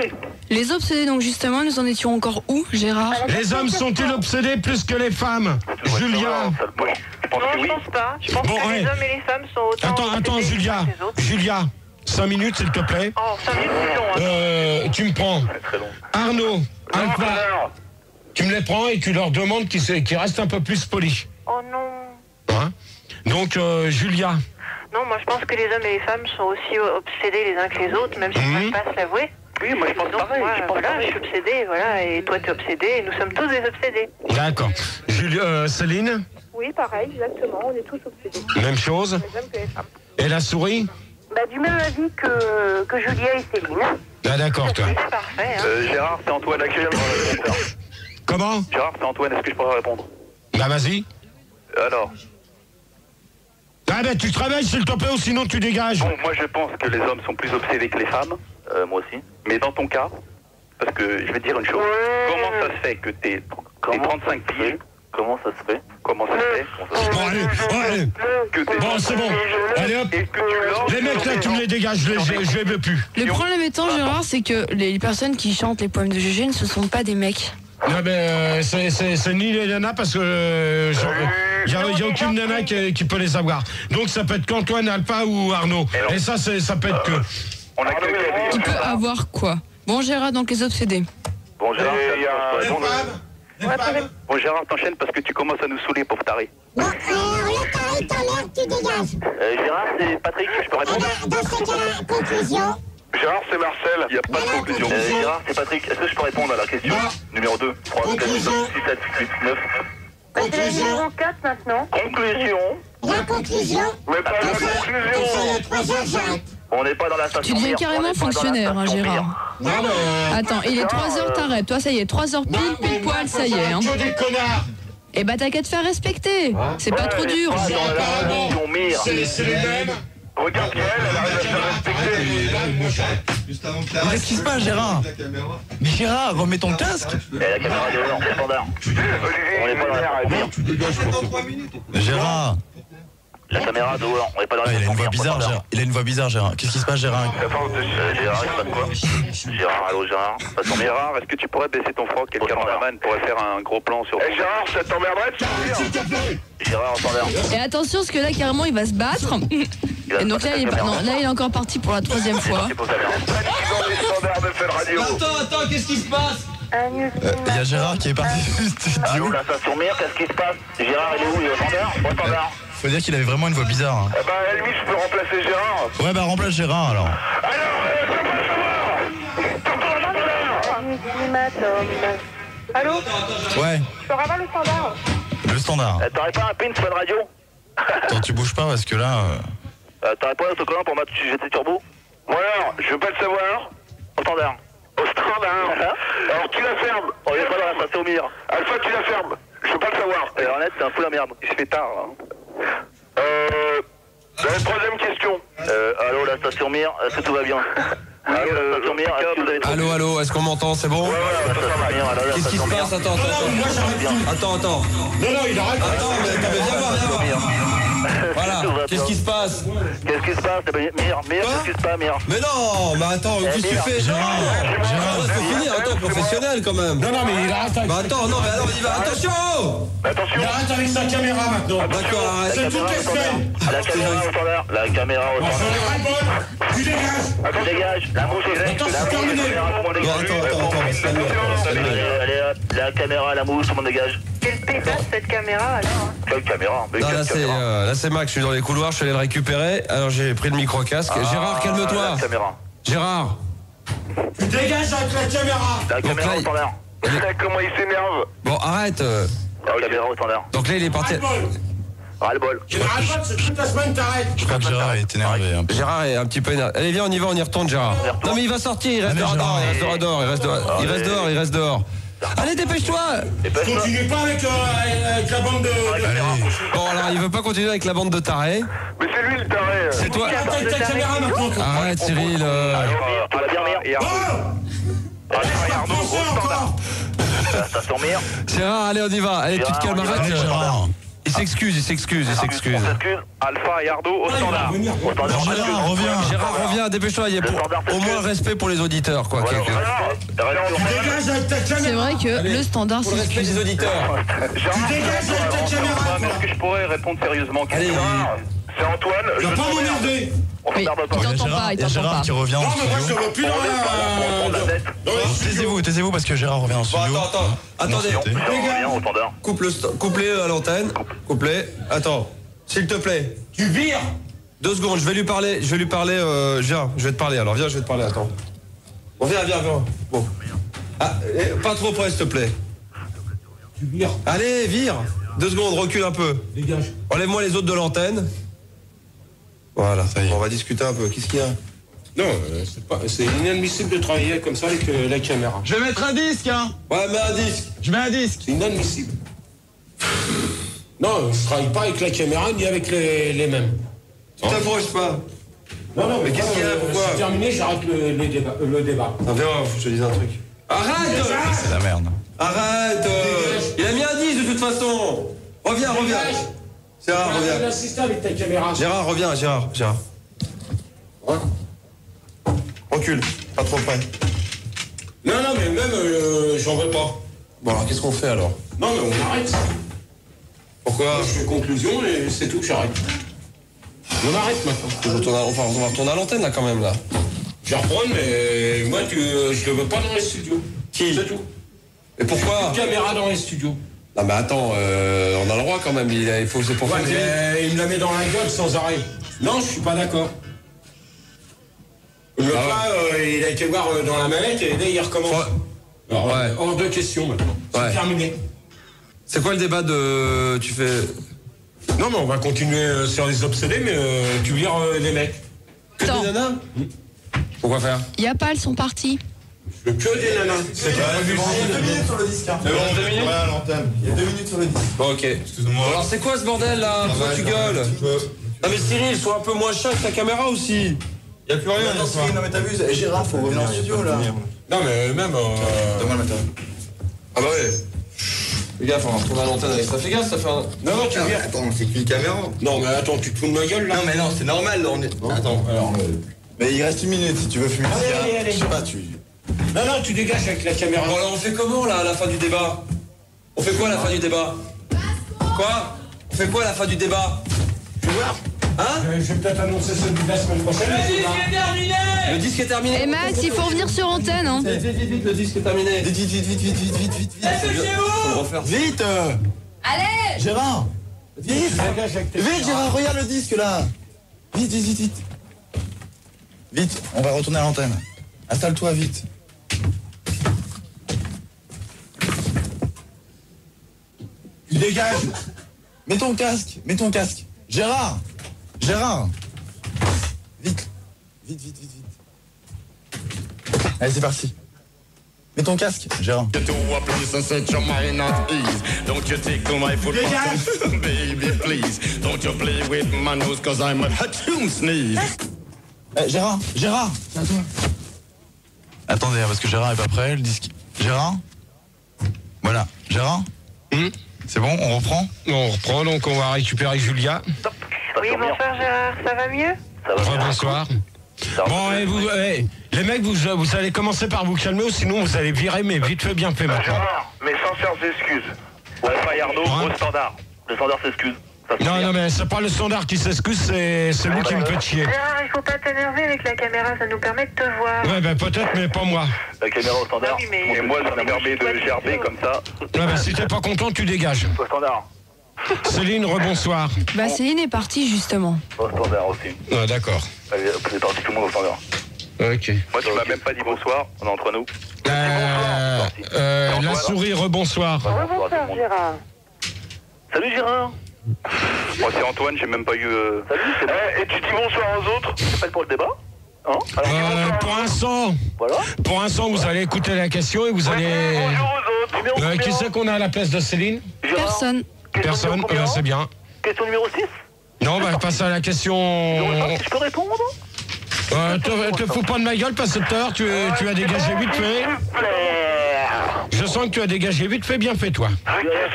Les obsédés, donc justement, nous en étions encore où, Gérard? Les hommes sont-ils obsédés plus que les femmes? Julia. Non, je pense pas. Je pense que les hommes et les femmes sont autant... Attends, Julia. Julia, 5 minutes, s'il te plaît. Oh, 5 minutes, c'est long. Hein. Tu me prends. Arnaud, Alpha. Tu me les prends et tu leur demandes qu'ils restent un peu plus polis. Oh non. Hein? Donc, Julia. Non, moi je pense que les hommes et les femmes sont aussi obsédés les uns que les autres, même si on ne pas se l'avouer. Oui, moi je pense pareil. Je suis obsédée, voilà, et toi tu es obsédé, et nous sommes tous des obsédés. D'accord. Céline? Oui, pareil, exactement, on est tous obsédés. Même chose. Les hommes que les femmes. Et la souris? Bah, du même avis que Julia et Céline. Ah d'accord, toi. C'est parfait. Hein. Gérard, c'est Antoine, à qui j'aimerais répondre? Comment? Gérard, c'est Antoine, est-ce que je pourrais répondre? Bah vas-y. Alors? Ah ben tu te réveilles s'il te plaît ou sinon tu dégages. Bon, moi je pense que les hommes sont plus obsédés que les femmes. Moi aussi. Mais dans ton cas, parce que je vais te dire une chose. Comment ça se fait que t'es 35 pieds? Comment ça se fait? Comment ça se fait? Bon allez. Bon c'est bon. Allez hop. Les mecs là tu me les dégages, je les veux plus. Le problème étant, Gérard, c'est que les personnes qui chantent les poèmes de GG ne ce sont pas des mecs. Non mais c'est ni les nanas parce que Il n'y a aucune nana qui peut les savoir. Donc ça peut être qu'Antoine, Alpha ou Arnaud. Et ça peut être que. On a quelqu'un Tu peux avoir quoi? Bon, Gérard, donc les obsédés. Bon, Gérard, bon, Gérard, t'enchaînes parce que tu commences à nous saouler, pauvre taré. Non, le taré t'enlève, tu dégages. Gérard, c'est Patrick, je peux répondre. Dans ce cas, conclusion. Gérard, c'est Marcel. Il n'y a pas de conclusion. Gérard, c'est Patrick. Est-ce que je peux répondre à la question numéro 2, 3, 4, 5, 6, 7, 8, 9? C'est la numéro 4 maintenant. Conclusion. La conclusion. Mais pas la conclusion. On n'est pas dans la station. Tu deviens carrément fonctionnaire, hein, Gérard. Attends, il est 3h, t'arrêtes. Toi, ça y est, 3h pile poil, ça y est. Hein. Eh bah, t'as qu'à te faire respecter. C'est pas trop dur. C'est les mêmes. Regarde qu'elle arrive à se faire respecter. Qu'est-ce qui se passe, Gérard? Mais Gérard, remets ton casque. La caméra est dehors, c'est standard. On n'est pas dans la station. Gérard. La caméra dehors, on n'est pas dans la Il a station. une voix bizarre, Gérard. Il a une voix bizarre, Gérard. Qu'est-ce qui se passe, Gérard? Gérard, il se passe quoi? Gérard, allô, Gérard. Gérard, est-ce que tu pourrais baisser ton froc? Et le cameraman pourrait faire un gros plan sur... Gérard, ça t'emmerderait de sortir? Gérard, Et attention, parce que là, carrément, il va se battre. Et donc là, il est encore parti pour la 3e fois. Attends, qu'est-ce qui se passe? Il y a Gérard qui est parti du studio. La station Mire, qu'est-ce qui se passe? Gérard, il est où? Il est au standard? Au standard. Faut dire qu'il avait vraiment une voix bizarre. Hein. Bah, à la limite, je peux remplacer Gérard. Ouais, bah remplace Gérard alors. Allô? Ouais, Je peux avoir le standard? le standard. T'aurais pas un pin Fun Radio? Attends, tu bouges pas parce que là. T'aurais pas un autocollant pour mettre GT Turbo? Ou alors, je veux pas le savoir. Au standard. Au standard. Alors tu la fermes. On est pas dans la station Mire. Alpha, tu la fermes. Je veux pas le savoir. Et Arnett, c'est un fou la merde. Il se fait tard là. La troisième question. Allô, la station Mire, est-ce que tout va bien? Allô, la station Mire, est-ce que vous avez tout... Allô, est-ce qu'on m'entend? C'est bon? Qu'est-ce qui se passe? Attends. Attends. Non, il arrête. Attends, mais viens voir. Voilà, qu'est-ce qui se passe? Qu'est-ce qui se passe? Mire, qu'est-ce qui se passe, Mire? Mais non, mais attends, qu'est-ce que tu fais? Gérard, faut finir, attends, professionnel quand même. Non, mais il arrête avec... Bah attends, non, mais alors il va, attention! Attention! Il arrête avec sa caméra maintenant. D'accord, arrête. C'est toutes les semaines. La caméra au standard. La caméra au standard. Tu dégages. Tu dégages. La mouche est Attends, c'est terminé. Allez, la caméra, la mouche, tout le monde dégage. Quelle pétasse cette caméra alors? Quelle caméra? Non, là c'est Max, je suis dans les couloirs, je suis allé le récupérer. Alors j'ai pris le micro-casque. Gérard, calme-toi. La caméra. Gérard. Tu dégages avec la caméra. La caméra au standard. Comment il s'énerve? Bon, arrête. La caméra au standard. Donc là il est parti. Ras-le-bol. Tu n'arrêtes pas, c'est toute la semaine, t'arrêtes. Je crois que Gérard est énervé. Un peu. Gérard est un petit peu énervé. Allez, viens, on y va, on y retourne, Gérard. Non, mais il va sortir, il reste dehors, il reste dehors. Allez, dépêche-toi. Continue pas avec la bande de... Bon, alors, il veut pas continuer avec la bande de tarés. Mais c'est lui le taré. C'est toi. Arrête ta caméra maintenant. Arrête, Cyril. Tu vas bien, Mire? Arnaud, au standard. La station Mire. Gérard, allez, on y va. Allez, tu te calmes, arrête. Gérard. Il s'excuse. Alpha et Ardo au standard. Gérard, reviens. Gérard, reviens, dépêche-toi. Il y a au moins respect pour les auditeurs, quoi. Tu Dégage avec ta caméra. C'est vrai que le standard, Pour le respect des auditeurs. Tu dégages avec ta caméra. Est-ce que je pourrais répondre sérieusement? Allez, c'est Antoine. Tu vas pas m'emmerder. On Oui, s'emmerde pas. il t'entend Gérard, pas, il il y a t'entend Gérard pas. qui revient en Non, mais moi je studio. veux plus dans la... Taisez-vous parce que Gérard revient en studio. Attends. Attendez. Viens au standard. Coupe-les à l'antenne. Coupe-les. Attends. S'il te plaît. Tu vires. 2 secondes, je vais lui parler, viens, je vais te parler, alors viens, je vais te parler, attends. Bon, viens. Bon. Ah, pas trop près, s'il te plaît. Tu vires. Allez, vire. 2 secondes, recule un peu. Dégage. Enlève-moi les autres de l'antenne. Voilà, ça y est. On va discuter un peu, qu'est-ce qu'il y a? Non, c'est inadmissible de travailler comme ça avec la caméra. Je vais mettre un disque, hein. Ouais, mets un disque. Je mets un disque. C'est inadmissible. Non, je travaille pas avec la caméra ni avec les mêmes. Tu t'approches pas. Non, mais qu'est-ce qu'il y a? Pourquoi? C'est terminé, j'arrête le débat. Ah, viens, faut que je te dise un truc. Arrête. C'est la merde. Arrête. Il a mis un 10 de toute façon. Reviens. Gérard, reviens. L'assister avec ta caméra. Gérard, reviens, Gérard. Ouais. Recule, pas trop près. Non, mais même, j'en veux pas. Bon, alors qu'est-ce qu'on fait alors? Non, mais on arrête. Pourquoi? Je fais conclusion et c'est tout, j'arrête. On arrête maintenant. On va retourner à l'antenne là quand même là. Je vais reprendre, mais moi je le veux pas dans les studios. Qui? C'est tout. Et pourquoi? Une caméra dans les studios. Non mais attends, on a le droit quand même, il faut c'est pour Ouais, faire mais il me la met dans la gueule sans arrêt. Non, je suis pas d'accord. Le gars, il a été voir dans la mallette et là il recommence. Alors, hors de question maintenant. C'est terminé. C'est quoi le débat de... Tu fais... Non mais on va continuer sur les obsédés, mais tu vires les mecs. Que des nanas? Pourquoi faire? Y a pas, elles sont parties. Que des nanas. C'est pas prévu. Il y a 2 minutes sur le disque. Hein. 2 minutes? Ouais, à l'antenne. Il y a 2 minutes sur le disque. Bon, ok. Excuse-moi. Alors c'est quoi ce bordel là? Pourquoi tu gueules? Non mais Cyril, sois un peu moins chiant que ta caméra aussi. Y a plus rien. Non, Cyril, non mais t'abuses. Gérard, faut revenir en studio là. Non mais même... Donne-moi le matériel. Ah bah ouais. Fais gaffe, on va retourner à l'antenne avec ça. Fais gaffe, ça fait un... Non, tu vires. Attends, c'est qu'une caméra. Non mais attends, tu te fous de ma gueule là? Non mais non, c'est normal. On est... Attends, alors... Mais il reste 1 minute si tu veux fumer. Allez. Je sais pas, tu... Non, tu dégages avec la caméra. Bon alors on fait comment là à la fin du débat? On fait quoi à la fin du débat? Quoi? On fait quoi à la fin du débat? Tu vois? Hein? Je vais peut-être annoncer celui de la semaine prochaine. Le disque est terminé! Le disque est terminé. Et Max, il faut revenir sur antenne. Hein. Vite, le disque est terminé. Vite. Faut le refaire. Vite Allez Gérard Vite Gérard, regarde le disque là. Vite. Vite, on va retourner à l'antenne. Installe-toi vite. Tu dégages. Mets ton casque. Gérard. Vite. Allez, c'est parti. Mets ton casque, Gérard. Gérard, c'est à toi. Attendez, parce que Gérard est pas prêt, le disque. Gérard? Voilà, Gérard? C'est bon, on reprend? On reprend, donc on va récupérer Julia. Oui, bonsoir Gérard, ça va mieux? Bonsoir. Bon, et vous, les mecs, vous allez commencer par vous calmer ou sinon vous allez virer, mais vite fait, bien fait maintenant. Gérard, mes sincères excuses. Ouais, Arnaud, au standard. Le standard s'excuse. Non, mais c'est pas le standard qui s'excuse, c'est lui qui me fait chier. Gérard, il faut pas t'énerver avec la caméra, ça nous permet de te voir. Ouais, ben peut-être, mais pas moi. La caméra au standard. Oui, mais... Et moi, ça me permet de gerber comme ça. Ouais, ben si t'es pas content, tu dégages. Au standard. Céline, rebonsoir. Bah Céline est partie justement. Au standard aussi. Ah, d'accord. Allez, c'est parti, tout le monde au standard. Ok. Moi, tu m'as même pas dit bonsoir, on est entre nous. La souris, rebonsoir. Bonsoir Gérard. Salut Gérard. Moi, c'est Antoine, j'ai même pas eu... Salut, c'est bon. Et tu dis bonsoir aux autres? Tu t'appelles pour le débat? Hein? Alors, Pour l'instant, vous allez écouter la question et vous allez... Bonjour aux autres. Qui c'est qu'on a à la place de Céline? Personne. Personne, c'est bien. Question numéro 6? Non, bah passe à la question... Je peux répondre? Te fous pas de ma gueule parce que tout à l'heure tu as dégagé vite fait. Je sens que tu as dégagé vite fait, bien fait toi.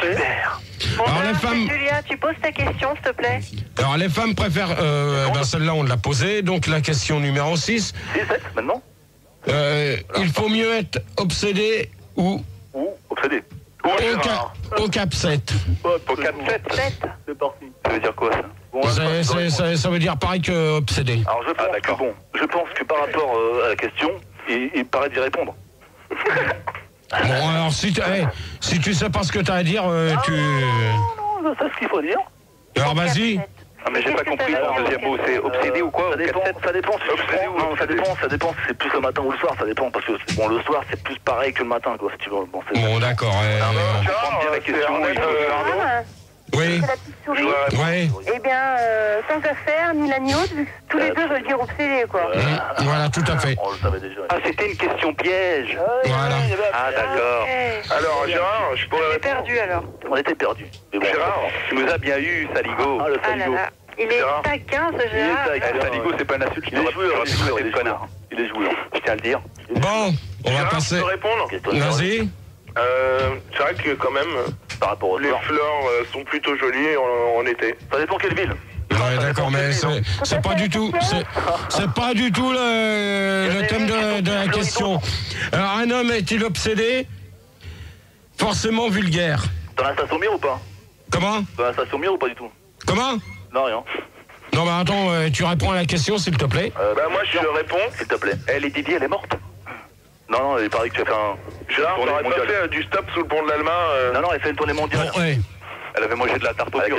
Super. Bon, Alors les femmes... Julia, tu poses ta question s'il te plaît. Alors les femmes préfèrent... celle-là on l'a posée, donc la question numéro 6. 7 maintenant? Il faut mieux être obsédé ou obsédé. au cap 7. Au cap 7. C'est parti. Ça veut dire quoi ça? Bon, ça veut dire pareil que obsédé. Alors je pense que par rapport à la question, il paraît d'y répondre. Bon alors si tu sais pas ce que t'as à dire, tu... Non, je sais ce qu'il faut dire. Alors vas-y. Ah mais j'ai pas compris, le deuxième mot c'est obsédé ou quoi? Ça dépend, ça dépend si c'est plus le matin ou le soir, ça dépend parce que bon le soir c'est plus pareil que le matin quoi si tu veux. Bon d'accord. Tu vas bien la question, Oui. C'est la petite souris. Oui. Eh bien, sans affaire, ni l'un ni l'autre, tous les deux veulent dire obsédé, quoi. Voilà, tout à fait. On le savait déjà. Ah, c'était une question piège. Voilà. Ah, d'accord. Alors, Gérard, je pourrais répondre. Perdu alors. On était perdu. Gérard, tu nous as bien eu, Saligo. Ah, le Saligo. Il est taquin, ce Gérard. Saligo, c'est pas une insulte. Il est joueur, il est connard. Il est joueur. Je tiens à le dire. Bon, on va passer. Je peux répondre? Vas-y. C'est vrai que quand même, par rapport aux les fleurs sont plutôt jolies en été. Ça dépend quelle ville. Ouais, d'accord, mais c'est pas du tout, c'est pas du tout le thème de la question. Alors, un homme est-il obsédé? Forcément vulgaire. Dans la station Mir ou pas? Comment? Dans la station Mir ou pas du tout? Comment? Non, rien. Non, bah attends, tu réponds à la question, s'il te plaît. Bah moi je réponds, s'il te plaît. Elle Didier, elle est morte? Non, il paraît que tu as fait un... Gérard, t'aurais pas fait du stop sous le pont de l'Allemagne Non, elle fait une tournée mondiale. Bon, ouais. Elle avait mangé de la tarte au pire,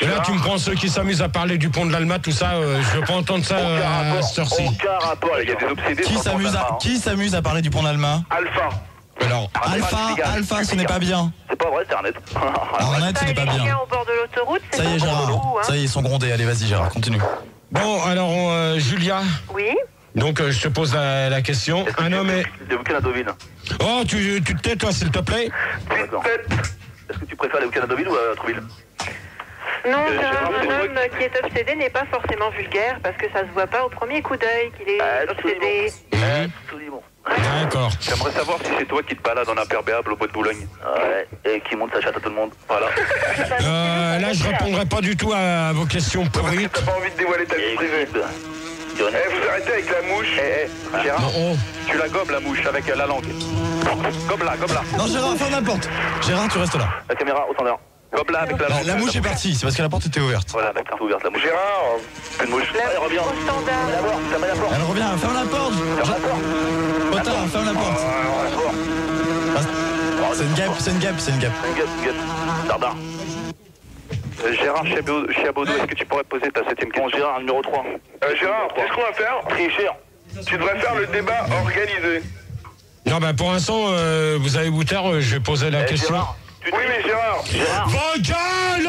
Et là, tu me prends ceux qui s'amusent à parler du pont de l'Alma, tout ça, je veux pas entendre ça à cette heure-ci. Aucun rapport, il y a des obsédés. Qui s'amuse à parler du pont d'Alma? Alpha. Alors, Alpha, ce n'est pas bien. C'est pas vrai, c'est Arnett. Arnett, ce n'est pas bien. Au bord de l'autoroute, c'est Ça y est, Gérard. Ça y est, ils sont grondés. Allez, vas-y, Gérard, continue. bon, alors, Julia. Oui. Donc, je te pose la question. Un homme est... Des week-ends à Deauville. Oh, tu te tais, toi, s'il te plaît? D'accord. Est-ce que tu préfères les week-ends à Deauville ou à Trouville? Non, un homme qui est obsédé n'est pas forcément vulgaire parce que ça se voit pas au premier coup d'œil qu'il est obsédé. Absolument. D'accord. J'aimerais savoir si c'est toi qui te balades en imperméable au bois de Boulogne. Ouais, et qui monte sa chatte à tout le monde. Voilà. Là, je répondrai pas du tout à vos questions pourries. T'as pas envie de dévoiler ta vie privée. Vous arrêtez avec la mouche. Gérard, Non, tu la gobes la mouche avec la langue. Gobe-la. Non, Gérard, ferme la porte. Gérard, tu restes là. La caméra au standard. Gobe-la avec la langue. La mouche est partie, c'est parce que la porte était ouverte. Voilà, la porte est ouverte, la mouche. Gérard, Une mouche. Elle revient. Au standard. Fermez la porte. Elle revient, ferme la porte. Potard, ferme la porte. C'est une guêpe. Dardard. Gérard Chiabodo, est-ce que tu pourrais poser ta 7ème question? Bon, Gérard, numéro 3. Gérard, qu'est-ce qu'on va faire? Tricher. Tu devrais faire le débat organisé. Non, bah pour l'instant, vous avez Boutard, je vais poser la question. Gérard, Oui, mais Gérard. Vogel!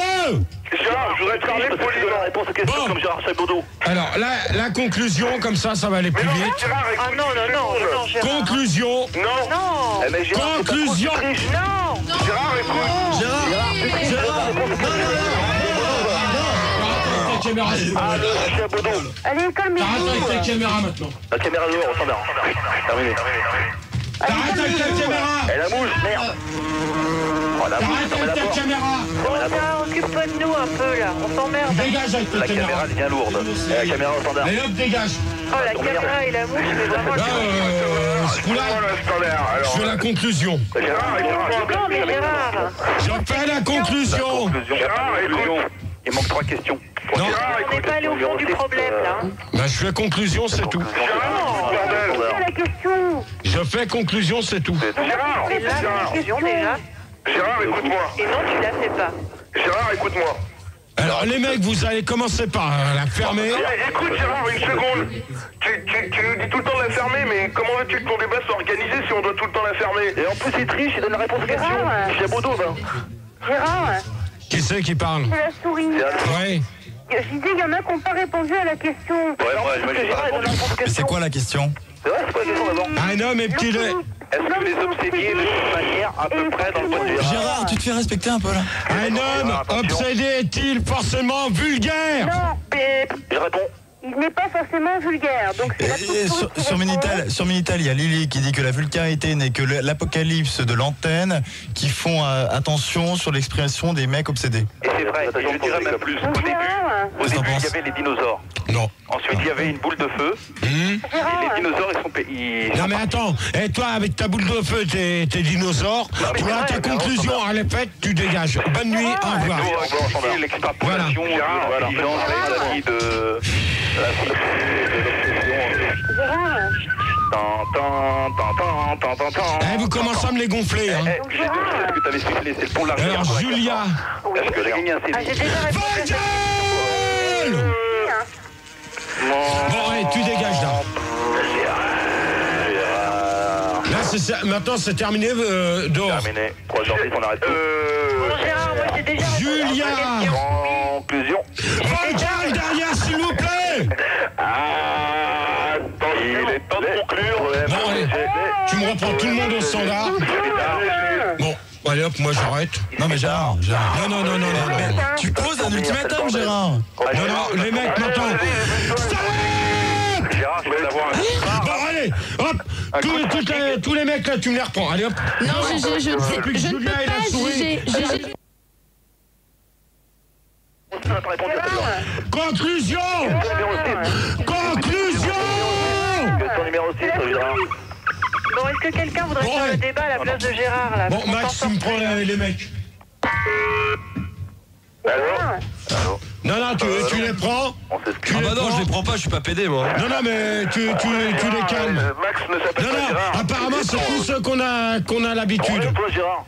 Gérard, je voudrais te parler la poliment. réponse aux questions Bon. comme Gérard Chiabodo. Alors, la conclusion, comme ça va aller plus Non, vite. Gérard, Ah écoute, non, Gérard. Conclusion. Non. Non. Eh, mais Gérard, Conclusion. Non. Gérard, écoute. Ah, le Chiabodo. Allez, calmez-vous. Arrête avec ta caméra maintenant. La caméra dehors, au standard. Terminé. Arrête avec ta caméra. Et la mouche, merde. Oh, la mouche, Arrête fermez la avec ta porte. caméra. Rosa, occupe-toi de nous un peu là. On s'emmerde. Dégage avec ta La caméra, caméra. elle est bien lourde. Et la caméra au standard. Allez hop, dégage. Oh, la caméra et la mouche, mais vraiment. Là, ce coup-là, Voilà le standard. Alors, je fais la conclusion. Gérard, Non, mais Gérard. Je fais la conclusion. Gérard, écoute. Il manque 3 questions. Non, Gérard, On n'est écoute. pas allé au fond du problème là. bah, je fais conclusion, c'est tout. Gérard, bordel. C'est la question. Je fais conclusion, c'est tout. Gérard, C'est là la Gérard, question déjà. Gérard, écoute-moi. Et non, tu la fais pas. Gérard, écoute-moi. Alors, les mecs, vous allez commencer par la fermer. Non, mais écoute, Gérard, une seconde. Tu nous dis tout le temps de la fermer, mais comment veux-tu que ton débat soit organisé si on doit tout le temps la fermer? Et en plus, il triche, il donne la réponse aux questions. Gérard. Chiabodo, va. Gérard, Qui c'est qui parle? c'est la souris. Ouais. Je disais, il y en a qui n'ont pas répondu à la question. Ouais, moi, j'imagine Gérard, il donne la réponse aux Mais c'est questions. quoi la question? C'est vrai, c'est quoi la question d'abord? Un homme est-il... Est-ce que les obsédiés de toute manière à peu près dans le point de vue? Gérard, tu te fais respecter un peu là. Un homme obsédé est-il forcément vulgaire? Non, Je réponds. il n'est pas forcément vulgaire. Donc c'est la Et toute sur Minitel, il y a Lily qui dit que la vulgarité n'est que l'apocalypse de l'antenne, qui font attention sur l'expression des mecs obsédés. Et c'est vrai, je dirais même plus. Donc, Gérard, Au début, Qu'est-ce que t'en il y penses? avait les dinosaures. Non. Ensuite, il y avait une boule de feu. Et les dinosaures, ils sont Non mais attends, et toi avec ta boule de feu, tes dinosaures, mais toi c'est ta vrai, conclusion, elle est faite, tu dégages. Bonne nuit, au revoir. L'extrapolation de l'intelligence, maladie de l'obsession. Gérard, Eh, vous commencez à me les gonfler, hein. J'ai deviné ce que t'avais sifflé, c'est le pont de la rivière. Alors Julia, Est-ce que j'ai gagné un Ah, j'ai CD? déjà répondu à cette Vogel! Bon allez, tu dégages là. Là c'est ça, maintenant c'est terminé, dehors. Terminé. 3h10, on arrête tout. Bon, Gérard, moi j'ai déjà répondu Julia. à la question. Conclusion. Vogel derrière s'il vous plaît. Il est temps de conclure. Bon allez, tu me reprends tout le monde au standard. Bon, allez hop, moi j'arrête. Non mais Gérard. Non. Tu poses un ultimatum, Gérard. Non, les mecs, maintenant. Gérard, je vais l'avoir un Bon, allez, hop, tous les mecs là, tu me les reprends. Allez hop. Non, je ne peux Julia et la pas souris. juger. Conclusion. Ton numéro 6, Gérard. Bon, est-ce que quelqu'un voudrait Bon, faire ouais. le débat à la place de Gérard là? Bon, Pour qu'on Max, s'en tu me sorte prends les mecs. Allô. Non, tu les prends. Ah bah non, je les prends pas, je suis pas pédé moi. Non, mais tu les calmes. Max ne s'appelle pas Gérard. Apparemment c'est tous ceux qu'on a l'habitude. Toi, Gérard.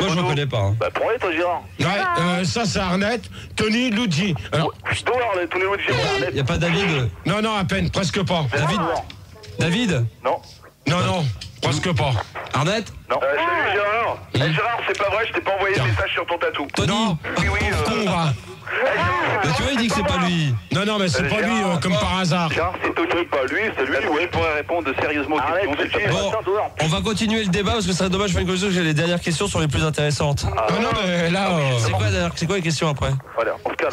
Moi je reconnais pas. Bah prends-les toi Gérard. Ouais, ça c'est Arnett, Tony, Luigi. Alors, Tous les Luigi. Y a pas David? non, à peine, presque pas. David? Non, presque pas. Arnett? non. Salut Gérard. Gérard, c'est pas vrai, je t'ai pas envoyé de message sur ton tatou. Tony? Non, Oui. con va. Bah tu vois, il dit que c'est pas lui. Non, mais c'est pas lui, comme par hasard. Gérard, c'est Tony, pas lui, c'est lui. Je pourrais répondre sérieusement aux questions. Bon, on va continuer le débat parce que ça serait dommage de faire une conclusion que j'ai les dernières questions sont les plus intéressantes. Non, mais là... C'est quoi les questions après? Voilà, on se calme.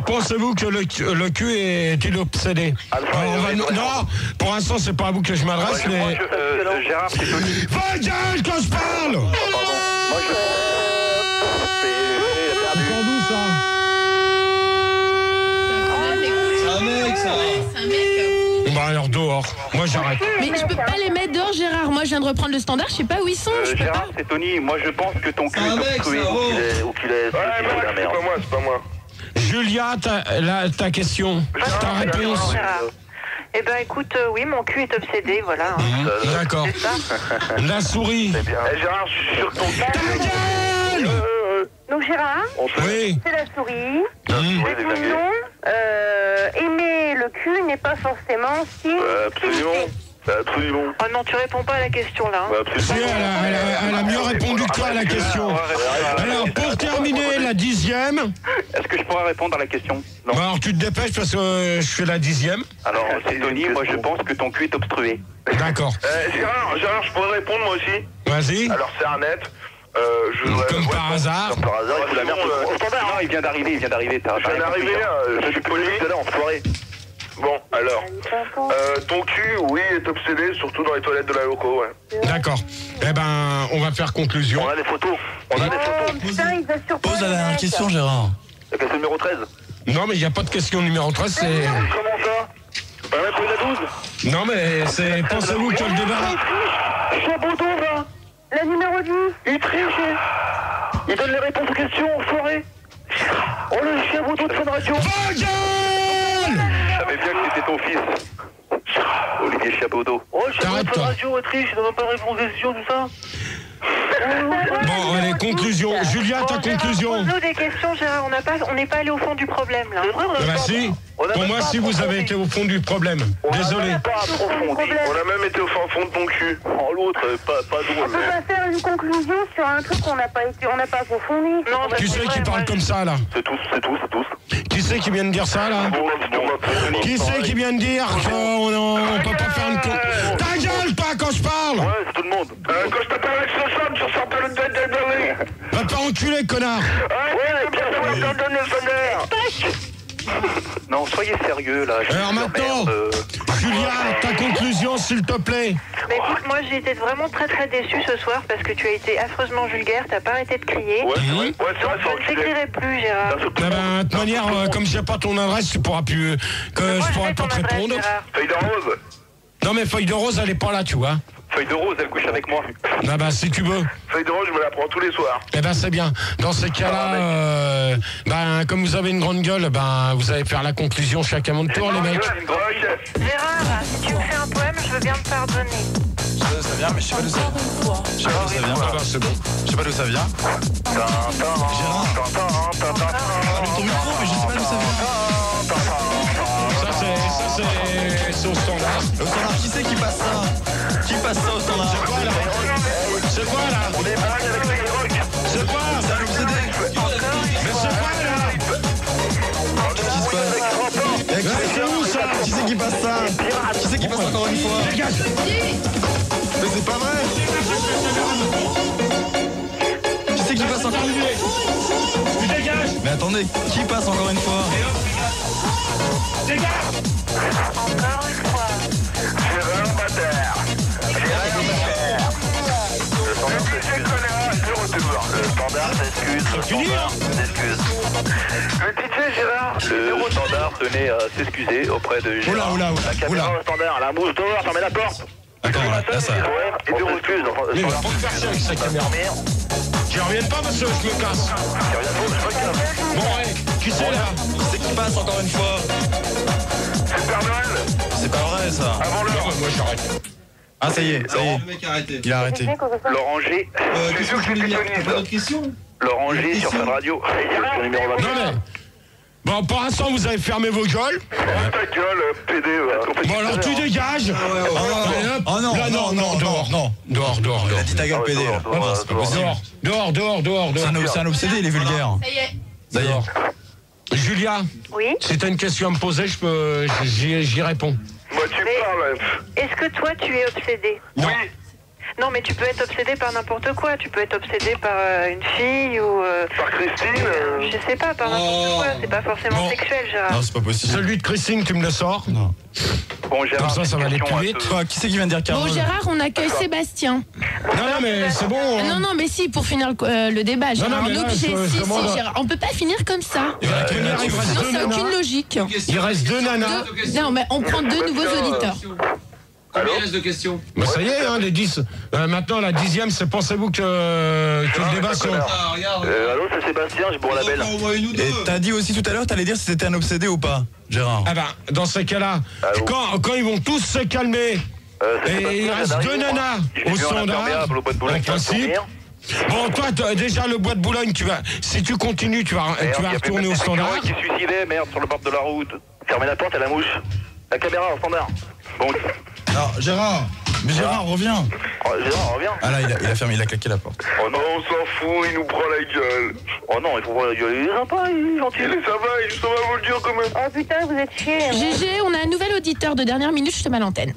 Pensez-vous que le cul est une obsédé? Non, pour l'instant c'est pas à vous que je m'adresse, mais... Gérard, c'est Tony. Va gueule quand je parle! Moi, Encore d'où ça? C'est un mec ça. C'est un mec. Bah alors dehors, moi j'arrête. Mais je peux pas les mettre dehors, Gérard. Moi je viens de reprendre le standard, je sais pas où ils sont. Je peux Gérard, pas. c'est Tony. Moi, je pense que ton cul C'est un mec, est obstrué. ça, oh. Ou qu'il est... Ouais, Max, c'est pas moi. Julia, ta question, ta réponse. Eh ben écoute, oui, mon cul est obsédé, voilà. D'accord. C'est ça. La souris. Gérard, je suis sûr que ton Ta gueule! Donc Gérard, Oui. c'est la souris. Ouais, Et puis non, aimer le cul n'est pas forcément si... Absolument. Oh non, tu réponds pas à la question là. Si, elle a mieux répondu que toi à la question. Alors, pour terminer, la 10e. Est-ce que je pourrais répondre à la question? Non. Alors, tu te dépêches parce que je fais la 10e. Alors, c'est Tony. Moi, je pense que ton cul est obstrué. D'accord. Gérard, je pourrais répondre moi aussi. Vas-y. Alors c'est Arnett. Comme par hasard. Comme par hasard, il fout la merde Au standard. Non, il vient d'arriver. Je viens d'arriver, je suis poli tout à l'heure en soirée. Bon, alors, ton cul, oui, est obsédé, surtout dans les toilettes de la loco, ouais. D'accord. Eh ben, on va faire conclusion. On a des photos. Putain, il va surprendre. Pose la dernière question, Gérard. La question numéro 13. Non, mais il n'y a pas de question numéro 13, c'est... Comment ça? Bah ouais, pour la 12. Non, mais c'est... Pensez-vous que le débat... Chapeauton, va. La numéro 10. Il triche. Il donne les réponses aux questions, enfoiré. Oh, le chien bouton de Fun Radio. Va gueule! Je savais bien que c'était ton fils. Olivier Chapeautot. Oh, le chien bouton de Fun Radio, il triche, il ne va pas répondre aux questions, tout ça. Bon, allez, conclusion. Julia, ta conclusion. Pose-nous des questions, Gérard. On n'est pas allé au fond du problème là. Bah si. Pour moi, si vous avez été au fond du problème. Désolé. On a même été au fin fond de ton cul. Oh, l'autre, pas drôle. On peut pas faire une conclusion sur un truc qu'on n'a pas approfondi. Non, Qui c'est qui parle comme ça, là? C'est tous. Qui c'est qui vient de dire ça, là? Qui c'est qui vient de dire qu'on peut pas faire une... Ta gueule, pas quand je parle! Ouais, c'est tout le monde. Quand je t'appelle avec ce son, tu ressors pas le tête de Berlin. Va pas enculer, connard! Ouais, bien sûr, on donne le sonner. Non, soyez sérieux là. Alors maintenant, Julia, ta conclusion, s'il te plaît. Mais écoute, moi j'ai été vraiment très très déçue ce soir parce que tu as été affreusement vulgaire, t'as pas arrêté de crier. Ouais, c'est vrai, Je ne t'écrirai plus, Gérard. Eh ben, de toute manière, comme j'ai pas ton adresse, tu pourras plus... je pourrai pas te répondre. Feuille de rose. Non mais Feuille de Rose, elle est pas là, tu vois. Feuille de rose, elle couche avec moi. Ah bah si tu veux. Feuille de rose, je me la prends tous les soirs. Eh ben c'est bien. Dans ces cas-là, comme vous avez une grande gueule, vous allez faire la conclusion chacun mon tour, les mecs. Gérard, si tu me fais un poème, je veux bien te pardonner. Ça vient, mais je sais pas d'où ça vient. Je sais pas d'où ça vient. Ah bah c'est bon. Je sais pas d'où ça vient. Gérard. Allume ton micro, mais je sais pas d'où ça vient. Ça c'est au standard. Au standard, qui c'est qui passe ça? Qui passe ça au standard? C'est quoi là? On est pareil avec les rock. C'est quoi? C'est un obsédé. Mais c'est quoi là? Qu'est-ce qui se passe? C'est où ça? Qui c'est qui passe ça? Qui c'est qui passe encore une fois? Dégage! Mais c'est pas vrai! Qui c'est qui passe encore une fois? Tu dégages! Mais attendez, qui passe encore une fois? Dégage! Encore une fois. Gérard Bataire. Le standard s'excuse. Le standard s'excuse. Le DJ Gérard. Le standard tenait à s'excuser auprès de Gérard. Oula. La caméra au standard, la mouche dehors, fermez la porte. Attends, là ça. Ouais, Et de refuse. Mais il va pas me faire chier avec sa caméra. Tu reviens pas parce que je me casse. Bon, ouais, qui c'est là? C'est qui passe encore une fois? C'est Père Noël. C'est pas vrai ça. Avant l'heure. Moi j'arrête. Ah ça y est, Le mec a arrêté. il a arrêté. Laurent G. Qu'est-ce que je voulais dire? T'as pas d'autres questions? Laurent G sur Fun Radio. Sur numéro 20. Non mais... Bon, pour l'instant, vous avez fermé vos gueules. Ta gueule, PD. Bon, alors tu dégages. Oh non, là, non, dehors. Non. Dehors. Il a dit ta gueule PD là. Non, c'est pas possible. Dehors. C'est un obsédé, il est vulgaire. Ça y est. Julia, Oui. si t'as une question à me poser, j'y réponds. Moi, tu parles. Est-ce que toi, tu es obsédé? Non. Non, mais tu peux être obsédé par n'importe quoi. Tu peux être obsédé par une fille ou... Par Christine. Je sais pas, par n'importe quoi. C'est pas forcément sexuel, Gérard. Non, c'est pas possible. Celui de Christine, tu me le sors. Non. Bon, Gérard, Comme ça va aller plus vite. Quoi, qui c'est qui vient de dire Carole? Bon, Gérard, on accueille Sébastien. Non, mais c'est bon. Hein. Non, mais si, pour finir le débat, Gérard, Non, mais on est là, obligé. je Si, demande- Gérard, on peut pas finir comme ça. Il reste Non, deux ça n'a aucune nanas. logique. Il reste deux nanas. Non, mais on prend deux nouveaux auditeurs. Combien il reste de questions? Bah, ça y est, hein, les 10. Maintenant, la 10e, c'est pensez-vous que le débat sur... Regarde. Allô, c'est Sébastien, j'ai pour la belle. Et t'as dit aussi tout à l'heure, t'allais dire si c'était un obsédé ou pas, Gérard. Ah ben, dans ces cas-là, quand ils vont tous se calmer, et il reste deux nanas au standard, en principe. Bon, toi, déjà, le bois de Boulogne, si tu continues, tu vas retourner au standard. Qui est suicidé, merde, sur le bord de la route. Fermez la porte à la mouche. La caméra au standard. Bon. Non, Gérard. Mais Gérard, reviens. Gérard, reviens. Ah là, il a fermé, il a claqué la porte. Oh non, on s'en fout, il nous prend la gueule. Oh non, il faut prendre la gueule. Il est sympa, il est gentil. Il est sympa, ça va vous le dire quand même. Oh putain, vous êtes chiés. GG, on a un nouvel auditeur de dernière minute, je te mets à l'antenne.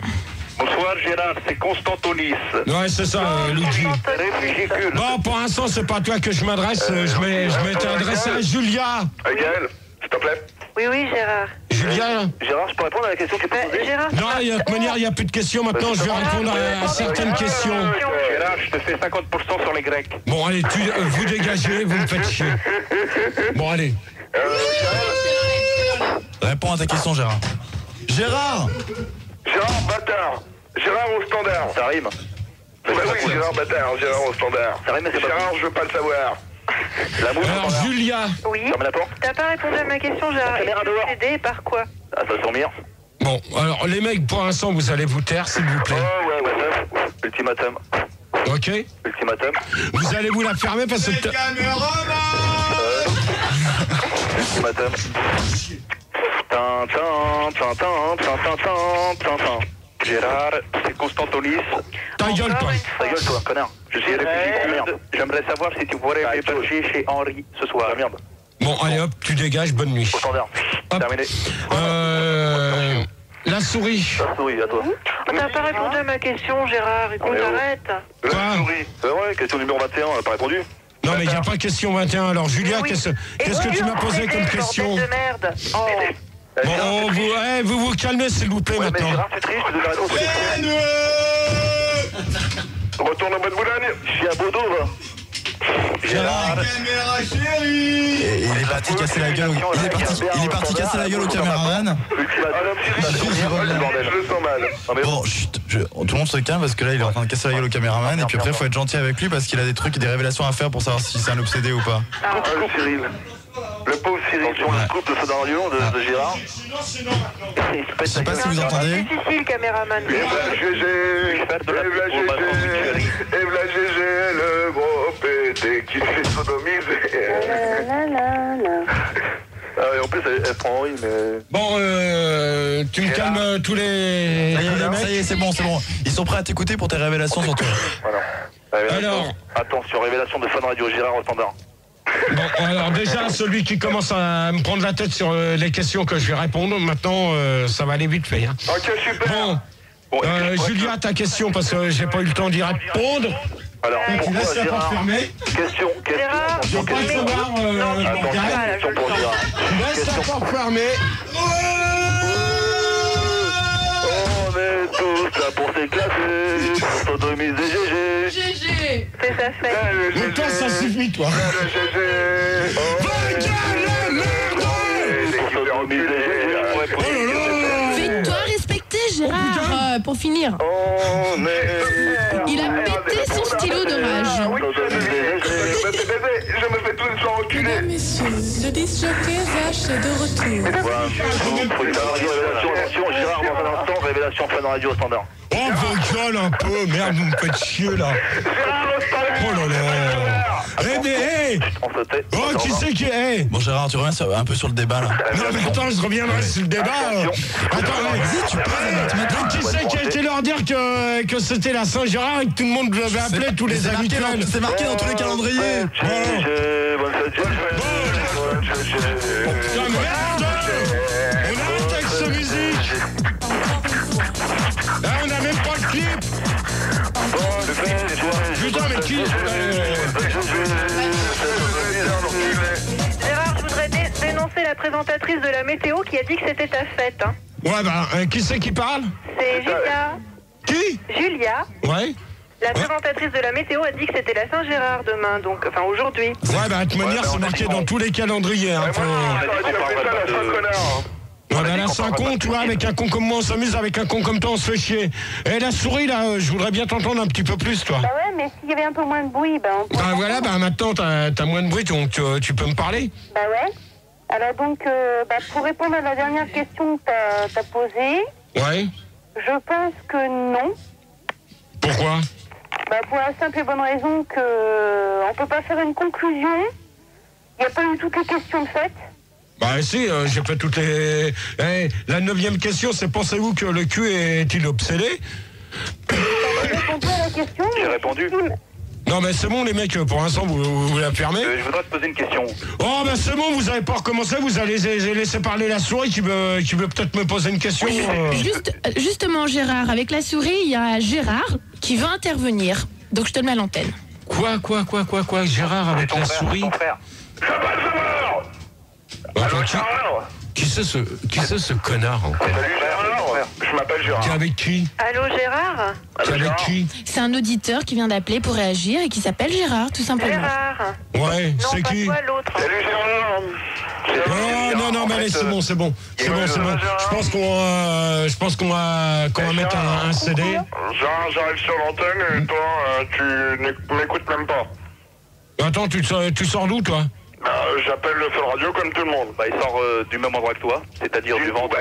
Bonsoir Gérard, c'est Constantonis. Ouais, c'est ça, Luigi. Réfugié cul. Bon, pour l'instant, c'est pas à toi que je m'adresse, je m'étais adressé à Julia. Gaël, s'il te plaît. Oui, Gérard. Julia. Gérard, je peux répondre à la question que tu peux poser? Gérard. Non, de toute manière, il n'y a plus de questions. Maintenant, je vais répondre à certaines questions. Gérard, je te fais 50% sur les Grecs. Bon, allez, vous dégagez, vous me faites chier. Bon, allez. Réponds à ta question, Gérard. Gérard. Gérard, bâtard. Gérard au standard. Ça rime. Bah oui, Gérard, bâtard. Gérard au standard. Ça rime, mais c'est pas Gérard, je veux pas le savoir. La mouche au Alors, standard. Julia. Oui. Fermez la porte. T'as pas répondu à ma question, Gérard. caméra Es-tu dehors. obsédé par quoi? Ah, ça va dormir. Bon, alors, les mecs, pour l'instant, vous allez vous taire, s'il vous plaît. Oh, ouais. Ultimatum. Ok? Ultimatum. Vous allez vous la fermer parce que... Ultimatum. Gérard, c'est Constantonis. Ta gueule, toi. Ta gueule, toi, connard. Je suis réfugié. Merde. J'aimerais savoir si tu pourrais héberger chez Henri ce soir. Merde. Bon, allez, hop, tu dégages, bonne nuit. Au standard. Hop. Terminé. La souris. La souris, à toi. T'as pas répondu à ma question, Gérard. Écoute, On est où arrête. La souris. C'est vrai, question numéro 21, on n'a pas répondu. Non, mais il n'y a pas question 21. Alors, Julia, Oui. qu'est-ce que tu m'as posé comme question? Bordel de merde. Oh. Bon, vous vous calmez, s'il vous plaît, Ouais, mais maintenant. Gérard, tu triches, je te donne la réponse. Retourne en bas de Boulogne. Je suis à Bordeaux, va. Gérard. Et il est parti casser la gueule. Il est parti casser la gueule au caméraman. Je le sens mal. Bon, chut, tout le monde se calme parce que là il est en train de casser la gueule au caméraman et puis après il faut être gentil avec lui parce qu'il a des trucs et des révélations à faire pour savoir si c'est un obsédé ou pas. Ah, le Cyril. Le pauvre Cyril. Sur le couple de Feu Lion de Gérard. Je sais pas si vous entendez. C'est ici le caméraman. Et v'là GG, le gros pété qui fait sodomiser. Ah, et en plus, elle prend Henri, mais... Bon, tu me calmes tous les... Ça y est, c'est bon. Ils sont prêts à t'écouter pour tes révélations sur toi. Voilà. Alors... Attention, révélation de Fun Radio, Gérard au standard. Bon, alors déjà, celui qui commence à me prendre la tête sur les questions que je vais répondre, maintenant, ça va aller vite fait. Hein. Ok, super. Bon, Julia, ta question, parce que j'ai pas eu le temps d'y répondre. Alors, Tu pourquoi laisses la porte Gérard? fermée. Question. Gérard, Je veux pas le savoir, Attention, question pour Gérard. laisse la porte fermée. On est tous là pour s'éclater, pour sodomiser GG. GG. c'est ça fait. Mais toi, ça suffit, toi. Le GG. Fais-toi respecter, Gérard, pour finir. On est... Il Mesdames, messieurs, le disjockey VH est de retour. Attention, Gérard, dans un instant, révélation Fun Radio standard. Oh, vos gueules un peu, merde, vous me faites chier là. Oh là là. Oh, qui c'est qui est? Bon, Gérard, tu reviens un peu sur le débat là. Non, mais attends, je reviendrai sur le débat. Attends, vas-y, tu peux. qui c'est qui a été leur dire que c'était la Saint-Gérard et que tout le monde devait appeler tous les habituels? C'est marqué dans tous les calendriers. Putain, merde! On arrête avec cette musique! Là, on n'a même pas le clip! Putain, mais qui? Gérard, je voudrais dénoncer la présentatrice de la météo qui a dit que c'était ta fête. Hein. Ouais, bah, qui c'est qui parle? C'est Julia. Qui? Julia. Ouais. La présentatrice de la météo a dit que c'était la Saint-Gérard demain, donc, enfin aujourd'hui. Ouais, bah, de toute manière, c'est marqué dans tous les calendriers. Hein, voilà, là, c'est un con, tu vois, avec un con comme moi, on s'amuse, avec un con comme toi, on se fait chier. Et la souris, là, je voudrais bien t'entendre un petit peu plus, toi. Bah ouais, mais s'il y avait un peu moins de bruit, on bah voilà, bah maintenant, t'as moins de bruit, donc tu peux me parler. Bah ouais. Alors donc, pour répondre à la dernière question que t'as posée... Ouais. Je pense que non. Pourquoi? Bah pour la simple et bonne raison que on peut pas faire une conclusion. Il n'y a pas eu toutes les questions de fait. Bah si, j'ai fait toutes les... la 9e question, c'est pensez-vous que le cul est-il obsédé? J'ai répondu à la question. J'ai répondu. Non mais c'est bon les mecs, pour l'instant vous la fermez. Je voudrais te poser une question. Oh bah c'est bon, vous avez pas recommencé, vous allez laisser parler la souris qui veut peut-être me poser une question. Justement Gérard, avec la souris, il y a Gérard qui veut intervenir. Donc je te le mets à l'antenne. Quoi, Gérard avec la souris? Qui c'est ce connard encore? Salut Gérard, je m'appelle Gérard. T'es avec qui? Allô Gérard? T'es avec qui? C'est un auditeur qui vient d'appeler pour réagir et qui s'appelle Gérard, tout simplement. Gérard. Ouais, c'est qui? L'autre. Salut Gérard. Oh non, mais allez, c'est bon. Je pense qu'on va mettre un CD. J'arrive sur l'antenne et toi, tu m'écoutes même pas. Attends, tu sors d'où, toi? J'appelle le Fun Radio comme tout le monde. Bah, il sort du même endroit que toi, c'est-à-dire du ventre.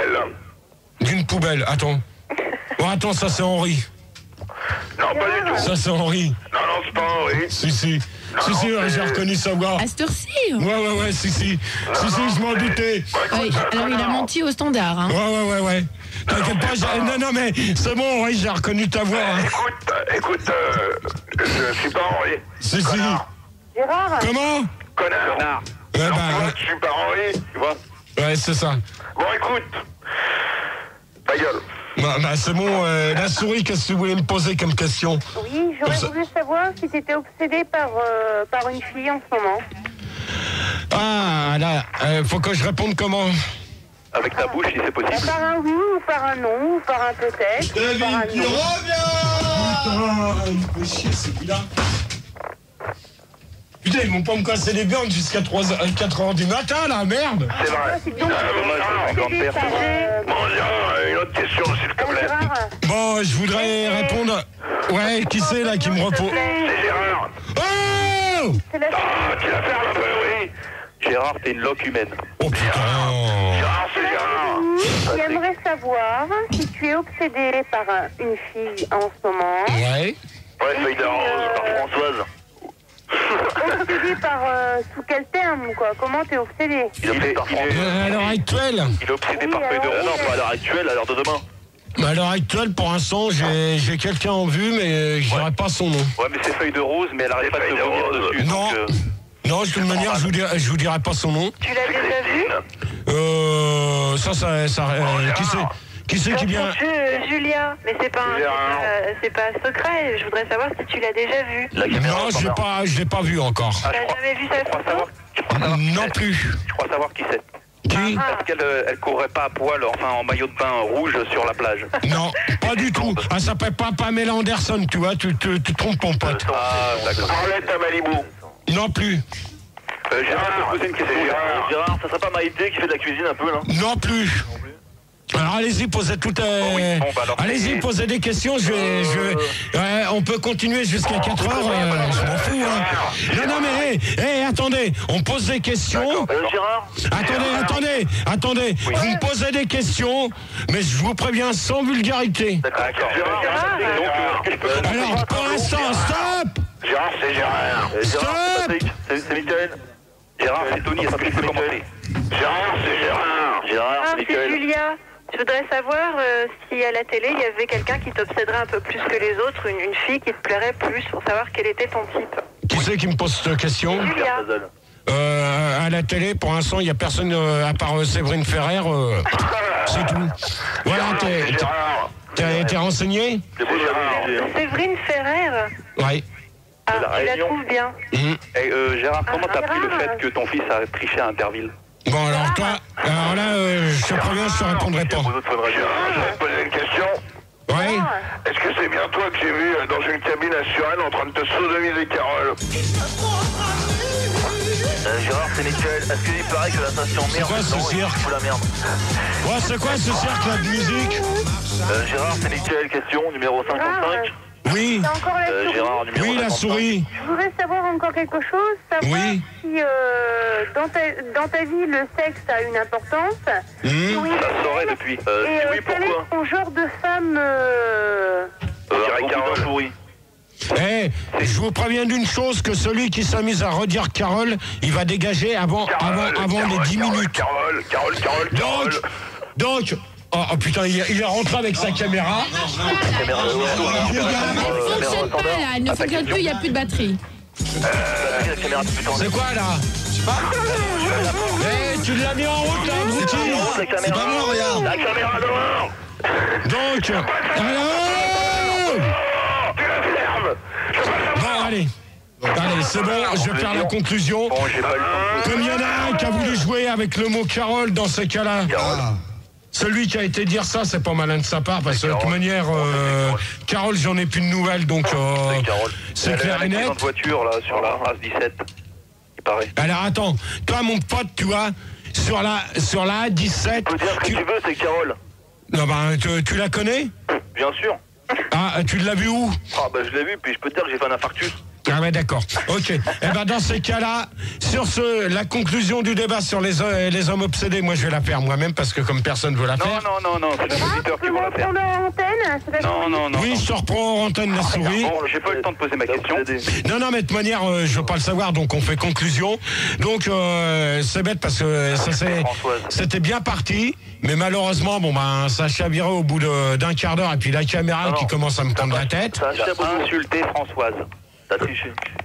D'une poubelle, attends. Oh, attends, ça c'est Henri. Non, pas du tout. Ça c'est Henri. Non, c'est pas Henri. Si, j'ai reconnu sa voix. À cette heure-ci. Ouais, si, je m'en doutais. Oui, alors il a menti au standard. Hein. Ouais. T'inquiète pas, non, mais c'est bon, Henri, j'ai reconnu ta voix. Écoute, je suis pas Henri. Si. Gérard. Comment? Connard. Ouais, je suis pas Henri, tu vois. Ouais, c'est ça. Bon, écoute. Ta gueule. Bah c'est bon, la souris, qu'est-ce que vous voulez me poser comme question? Oui, j'aurais voulu savoir si tu étais obsédé par une fille en ce moment. Ah, là, faut que je réponde comment? Avec ta bouche, si c'est possible. Par un oui, ou par un non, ou par un peut-être. David, il revient! Putain, il me fait chier, celui-là. Putain, ils vont pas me casser les burnes jusqu'à 4h du matin, là, merde! C'est vrai. Bon, une autre question, s'il te plaît. Bon, je voudrais répondre... Ouais, qui c'est, là, qui me repose? C'est Gérard. Oh! Tu la fermes un peu, oui. Gérard, t'es une loque humaine. Oh, putain! Gérard, c'est Gérard. J'aimerais savoir si tu es obsédé par une fille en ce moment. Ouais. Ouais, feuille de rose, par Françoise. Obsédé par sous quel terme, quoi? Comment t'es obsédé? Il est obsédé par Françoise. À l'heure actuelle? Il est obsédé par feuille de rose. Non, pas à l'heure actuelle, à l'heure de demain. À l'heure actuelle, pour l'instant, j'ai quelqu'un en vue, mais je dirais pas son nom. Ouais, mais c'est feuille de rose, mais elle arrête pas de se vomir dessus. Non. Non, de toute manière, je vous dirai pas son nom. Tu l'as déjà vu? Qui c'est qui vient? Julia, mais c'est pas secret. Je voudrais savoir si tu l'as déjà vu. Non, je l'ai pas vu encore. Tu n'as jamais vu sa photo? Non plus. Je crois savoir qui c'est. Qui? Parce qu'elle courrait pas à poil, enfin en maillot de bain rouge sur la plage. Non, pas du tout. Elle s'appelle pas Pamela Anderson, tu vois, tu trompes ton pote. Ah, d'accord. Arlette à Malibu. Non plus. Gérard, je vais te poser une question. Gérard, ça serait pas Maïté qui fait de la cuisine un peu, là? Non plus. Alors allez-y, posez toutes. Allez-y, posez des questions. On peut continuer jusqu'à 4 heures. Je m'en fous. Hein. Non, mais attendez. On pose des questions. Gérard. Attendez. Oui. Vous me posez des questions, mais je vous préviens sans vulgarité. D'accord. Alors, pour l'instant, stop. Gérard, c'est Gérard. Stop. C'est Michael. Gérard, c'est Tony. Est-ce que je peux commenter? Gérard, c'est Gérard. Gérard, c'est Michael. C'est Julia. Je voudrais savoir si à la télé, il y avait quelqu'un qui t'obséderait un peu plus que les autres, une fille qui te plairait plus, pour savoir quel était ton type. Qui c'est qui me pose cette question? Julia. À la télé, pour l'instant, il n'y a personne à part Séverine Ferrer. C'est tout. Voilà, t'as été renseigné? Séverine Ferrer? Oui. Ah, tu la trouves bien. Gérard, comment t'as pris le fait que ton fils a triché à Interville? Bon, alors toi, je te préviens, je te répondrai pas. Je vais te poser une question. Oui. Est-ce que c'est bien toi que j'ai vu dans une cabine à Suresnes en train de te sodomiser Carole? Gérard, c'est Michael. Est-ce qu'il paraît que la station merde? C'est quoi ce cirque? La merde. Ouais, c'est quoi ce cirque là de musique? Gérard, c'est Michael. Question numéro 55. Oui. Gérard, numéro oui, 55. la souris. Je voudrais savoir encore quelque chose, savoir si dans ta vie le sexe a une importance. Oui. Ça saurait depuis. Oui, quel est pourquoi? ton genre de femme Carole souris. Je vous préviens d'une chose, que celui qui s'amuse à redire Carole, il va dégager avant les 10 minutes. Carole. Donc, oh putain, il est rentré avec sa caméra. Elle ne fonctionne plus, il n'y a plus de batterie. C'est quoi là? Tu l'as mis en route là, abruti. C'est pas moi, regarde. La caméra dehors. Donc, bon, allez, c'est bon, je vais faire la conclusion. Comme il y en a un qui a voulu jouer avec le mot Carole dans ce cas-là. Celui qui a été dire ça, c'est pas malin de sa part, parce que de toute manière, Carole, j'en ai plus de nouvelles, donc c'est clair et net. Elle est voiture, là, sur la race 17, il paraît. Alors attends, toi mon pote, tu vois, sur la A17... Tu peux dire ce que tu veux, c'est Carole. Non, tu la connais? Bien sûr. Ah, tu l'as vu où? Ah, je l'ai vu, puis je peux te dire que j'ai fait un infarctus. Ah ouais, d'accord. Ok. Dans ces cas-là, sur la conclusion du débat sur les hommes obsédés, moi je vais la faire moi-même parce que comme personne ne veut la faire. Non, c'est les auditeurs qui vont la faire. Non. Oui, je te reprends en antenne la souris. Bon, j'ai pas eu le temps de poser ma question. Non, mais de toute manière, je veux pas le savoir, donc on fait conclusion. Donc c'est bête parce que c'était bien parti, mais malheureusement, ça a chaviré au bout d'un quart d'heure et puis la caméra qui commence à me prendre la tête. Ça a insulté Françoise.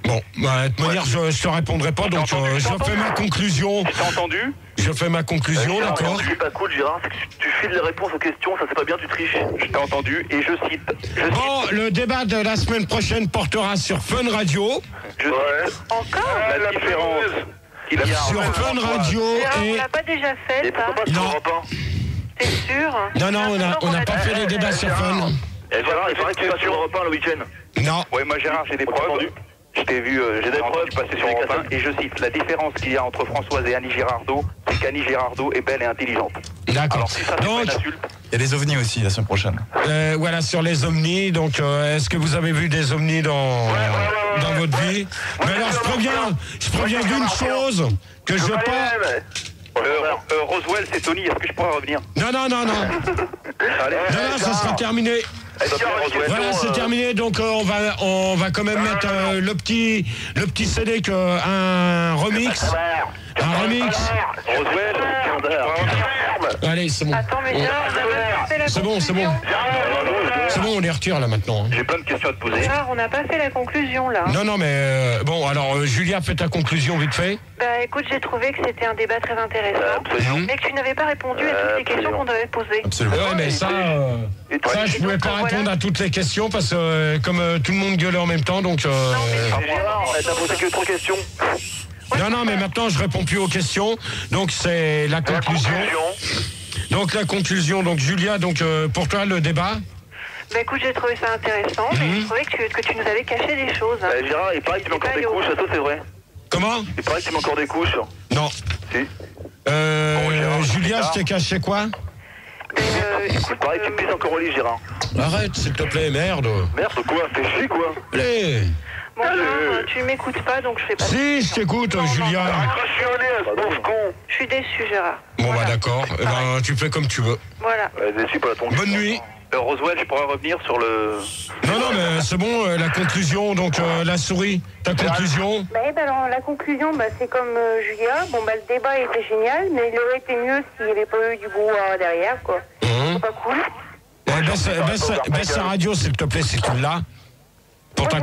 Bon, de toute manière, je te répondrai pas, donc je fais ma conclusion. Tu t'as entendu? Je fais ma conclusion, d'accord. C'est pas cool, Gérard, c'est que tu files les réponses aux questions, ça c'est pas bien, tu triches. Je t'ai entendu, et je cite. Bon, le débat de la semaine prochaine portera sur Fun Radio. Encore la différence qu'il y a sur Fun Radio et... On l'a pas déjà fait, ça? Non. T'es sûr? Non, on n'a pas fait les débats sur Fun. Gérard, il paraît que tu vas sur Europe 1 le week-end. Non. Ouais, moi Gérard, j'ai des preuves. Je t'ai vu, j'ai des preuves passer sur Europe 1 et je cite, la différence qu'il y a entre Françoise et Annie Girardot, c'est qu'Annie Girardot est belle et intelligente. D'accord. Alors si ça donc, il y a des ovnis aussi la semaine prochaine. Voilà, sur les ovnis, donc est-ce que vous avez vu des ovnis dans votre vie? Mais alors je préviens d'une chose, que je pas... Roswell, c'est Tony, est-ce que je pourrais revenir? Non. Ça sera terminé. Voilà, c'est terminé. Donc on va quand même mettre le petit CD un remix. Un remix. Roswell, allez, c'est bon. Attends, mais c'est bon. C'est bon, on les retire là maintenant. J'ai plein de questions à te poser. On n'a pas fait la conclusion là. Non, mais bon, alors Julia, fais ta conclusion vite fait. Écoute, j'ai trouvé que c'était un débat très intéressant, mais que tu n'avais pas répondu à toutes les questions qu'on t'avait posées. Absolument. Ouais, mais ça, je pouvais pas répondre à toutes les questions parce que comme tout le monde gueulait en même temps, donc. T'as posé que 3 questions. Non, mais maintenant je réponds plus aux questions. Donc c'est la conclusion. Donc la conclusion. Donc Julia, pour toi le débat. Écoute, j'ai trouvé ça intéressant, mais j'ai trouvé que tu nous avais caché des choses. Gérard, il paraît que tu mets encore des couches, ça c'est vrai. Comment? Il paraît que tu mets encore des couches. Non. Si. Julia, je t'ai caché quoi? Écoute, pareil, tu pisses encore au lit, Gérard. Arrête, s'il te plaît, merde. Merde, quoi? Fais chier, quoi? Allez. Bon, tu m'écoutes pas, donc je fais pas. Si, je t'écoute, Julien. Je suis déçu, Gérard. Bon, bah d'accord. Eh ben, tu fais comme tu veux. Voilà. Déçu pas ton. Bonne nuit. Roswell, je pourrais revenir sur le... Non, mais c'est bon, la conclusion, donc la souris, ta conclusion. Alors, la conclusion, c'est comme Julia. Bon, le débat était génial, mais il aurait été mieux s'il n'y avait pas eu du brouhaha derrière, quoi. C'est pas cool. Baisse la radio, s'il te plaît, si tu l'as. Pour ta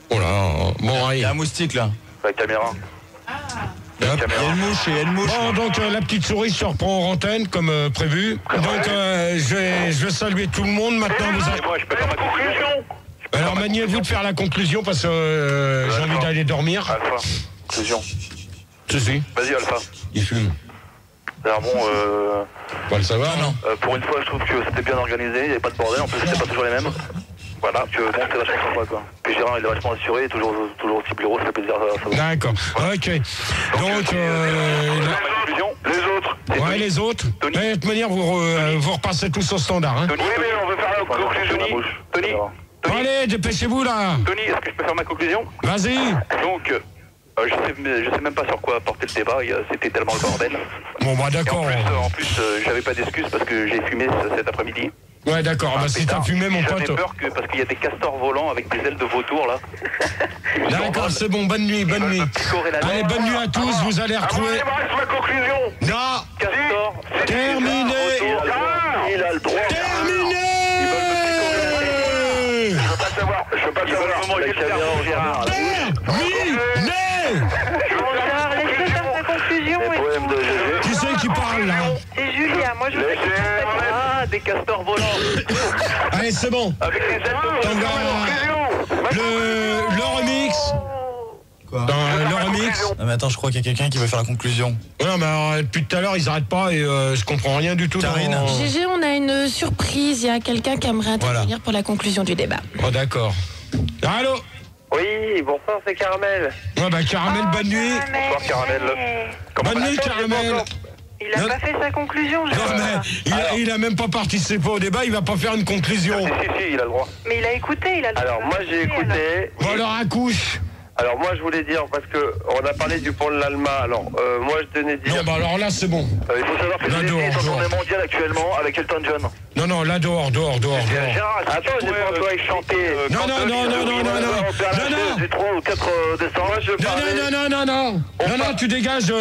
Oh là, bon, il y a un moustique, là. La caméra. Il y a une mouche. Bon, donc la petite souris se reprend en antenne comme prévu. Donc je vais saluer tout le monde. Maintenant, vous avez... Moi, je peux faire ma conclusion. Alors, maniez-vous de faire la conclusion parce que j'ai envie d'aller dormir. Alpha, conclusion. Si. Vas-y, Alpha. Il fume. Alors bon, Bah, ça va, non pour une fois, je trouve que c'était bien organisé. Il n'y avait pas de bordel. En plus, c'était pas toujours les mêmes. Voilà, que bon, c'est vachement sympa, quoi. Puis Gérard, il est vachement assuré, et toujours aussi bureau, ça fait plaisir. D'accord, ok. Donc, les autres. Ouais, les autres. De toute manière, vous repassez tous au standard, hein. Tony, oui, mais on veut faire la conclusion. Tony. Allez, dépêchez-vous, là. Tony, est-ce que je peux faire ma conclusion? Vas-y. Donc, je sais même pas sur quoi porter le débat, c'était tellement le bordel. Bon, bah d'accord. En plus, j'avais pas d'excuses parce que j'ai fumé cet après-midi. Ouais, d'accord, si t'as fumé, mon pote. J'avais peur parce qu'il y a des castors volants avec des ailes de vautour, là. D'accord, c'est bon, bonne nuit. Allez, bonne nuit à tous, vous allez retrouver... ma conclusion. Non. Castor. Terminé. Il a le droit. Terminé. Je veux pas savoir. Comment il est Gérard. Gérard, laisse-le faire sa conclusion. Qui c'est qui parle, là? C'est Julia, moi je veux des castors volants. Allez, c'est bon. Avec les ailes de le remix. Quoi? Dans le remix. Non, mais attends, je crois qu'il y a quelqu'un qui veut faire la conclusion. Non, mais alors, depuis tout à l'heure, ils arrêtent pas et je comprends rien du tout. Karine. GG, on a une surprise. Il y a quelqu'un qui aimerait intervenir pour la conclusion du débat. Oh, d'accord. Allô? Oui, bonsoir, c'est Caramel. Ouais, bah, Caramel, bonne nuit. Bonsoir, Caramel. Bonne nuit, Caramel. Il a pas fait sa conclusion, Non, mais il a même pas participé au débat, il va pas faire une conclusion. Si, il a le droit. Mais il a écouté, il a le droit. Alors, moi, j'ai écouté. Bon, alors, accouche. Alors, moi, je voulais dire, parce que on a parlé du pont de l'Alma. Alors, moi, je tenais à dire... Non, bah, alors là, c'est bon. Il faut savoir que les est en tournée mondiale actuellement avec Elton John. Non, là, dehors. Gérard, attends, j'ai pas encore chanté. Non. Du 3 au 4 décembre, je parlais... Non, tu dégages,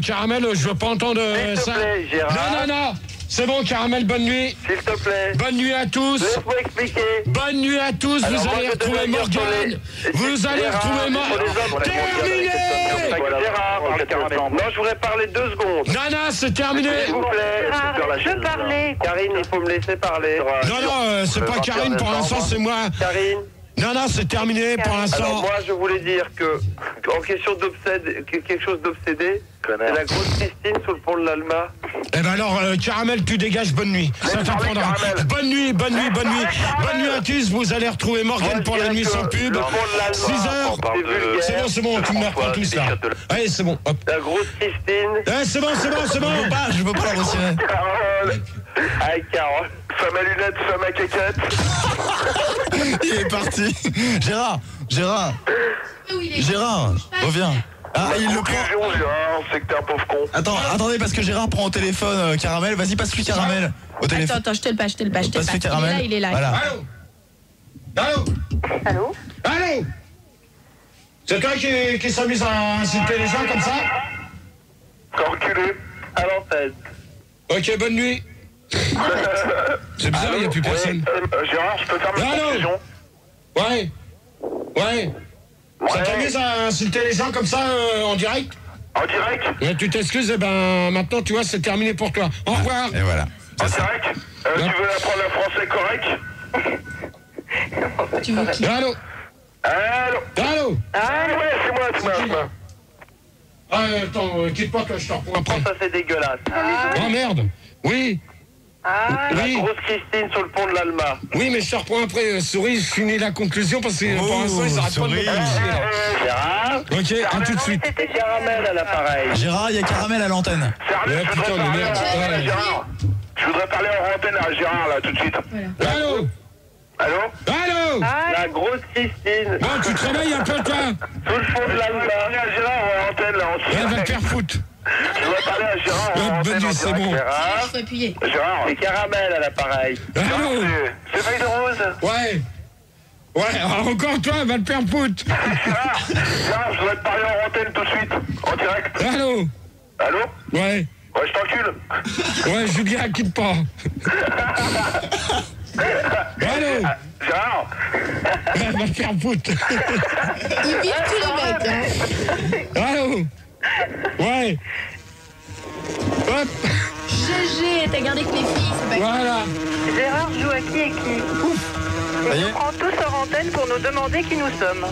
Caramel, je veux pas entendre ça. S'il te plaît, Gérard. Non. C'est bon, Caramel, bonne nuit. S'il te plaît. Bonne nuit à tous. Laisse-moi expliquer. Bonne nuit à tous. Alors, vous allez retrouver Morgane. Vous allez retrouver Morgane. Terminé. Gérard, non, je voudrais parler 2 secondes. Non, c'est terminé. S'il vous plaît. Je parlais. Karine, il faut me laisser parler. Non, c'est pas Karine pour l'instant, c'est moi. Karine. Non, c'est terminé pour l'instant. Alors moi, je voulais dire que, en question quelque chose d'obsédé, c'est la grosse Christine sur le pont de l'Alma. Eh ben alors, Caramel, tu dégages, bonne nuit. Ça t'apprendra. Bonne nuit. Bonne nuit à tous. Vous allez retrouver Morgane pour la nuit sans pub. 6h. C'est bon, tu me reprends tous là. Allez, c'est bon. Hop. La grosse Christine. C'est bon. Bah, je veux pas la retirer. Carole. Aïe, Carole. Femme à lunettes, femme à caquette. Il est parti. Gérard, reviens. Ah, il le prend. Gérard, c'est que t'es un pauvre con. Attendez, parce que Gérard prend au téléphone Caramel. Vas-y, passe-lui Caramel. Au téléphone. Attends, je te le passe. Passe-lui Caramel. Il est là. Voilà. Allô. C'est toi qui s'amuse à insulter les gens comme ça? Enculé. À l'antenne. Ok, bonne nuit. C'est bizarre, il n'y a plus personne. Gérard, je peux faire ma conclusion? Ouais. Ça t'amuse à insulter les gens comme ça en direct? En direct? Ouais, tu t'excuses, et ben maintenant, tu vois, c'est terminé pour toi. Au revoir. Et voilà. En direct? Tu veux apprendre le français correct? Tu veux qui? Allô. Ouais, c'est moi. Attends, quitte pas, toi, je te reprends après. Ça, c'est dégueulasse. Oh merde. Oui. La grosse Christine sur le pont de l'Alma. Oui, mais je te reprends après. Souris, je finis la conclusion parce que pour l'instant, ils arrêtent pas de me Gérard. Ok, à tout de suite. C'était Caramel à l'appareil. Gérard, il y a Caramel à l'antenne. Ouais, putain, mais merde. Je voudrais parler en antenne à Gérard, là, tout de suite. Voilà. Allô? Allô? Allô? La grosse Christine. Bon, tu te réveilles un peu, toi? Sous le fond de la parler à Gérard en antenne, là, en Elle va te faire foutre. Je voudrais parler à Gérard en antenne. C'est bon. Gérard. Faut appuyer. Gérard. C'est Caramel à l'appareil. Allô? C'est Feuille de Rose. Ouais. Ouais, encore toi, elle va te faire foutre. Gérard, je voudrais te parler en antenne tout de suite, en direct. Allô? Allô? Ouais. Ouais, je t'encule. Ouais, Julien, quitte pas. Allô? Gérard. Elle va te faire foutre. Il vire tous les mecs, hein. Allô? Ouais. Hop. GG, t'as gardé que les filles, c'est pas Voilà. Gérard joue à qui et qui? Ça y Il est nous prend tous hors antenne pour nous demander qui nous sommes.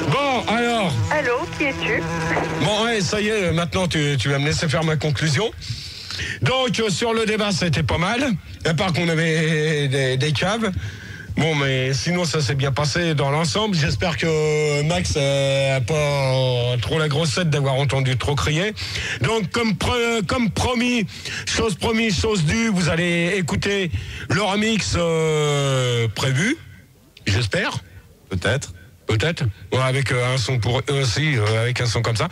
Bon, alors. Allô, qui es-tu? Bon, ouais, ça y est, maintenant tu vas me laisser faire ma conclusion. Donc, sur le débat, c'était pas mal. À part qu'on avait des caves. Bon, mais sinon, ça s'est bien passé dans l'ensemble. J'espère que Max a pas trop la grosse tête d'avoir entendu trop crier. Donc, comme promis, chose due, vous allez écouter le remix prévu. J'espère. Peut-être. Peut-être, ouais, avec un son pour aussi, avec un son comme ça.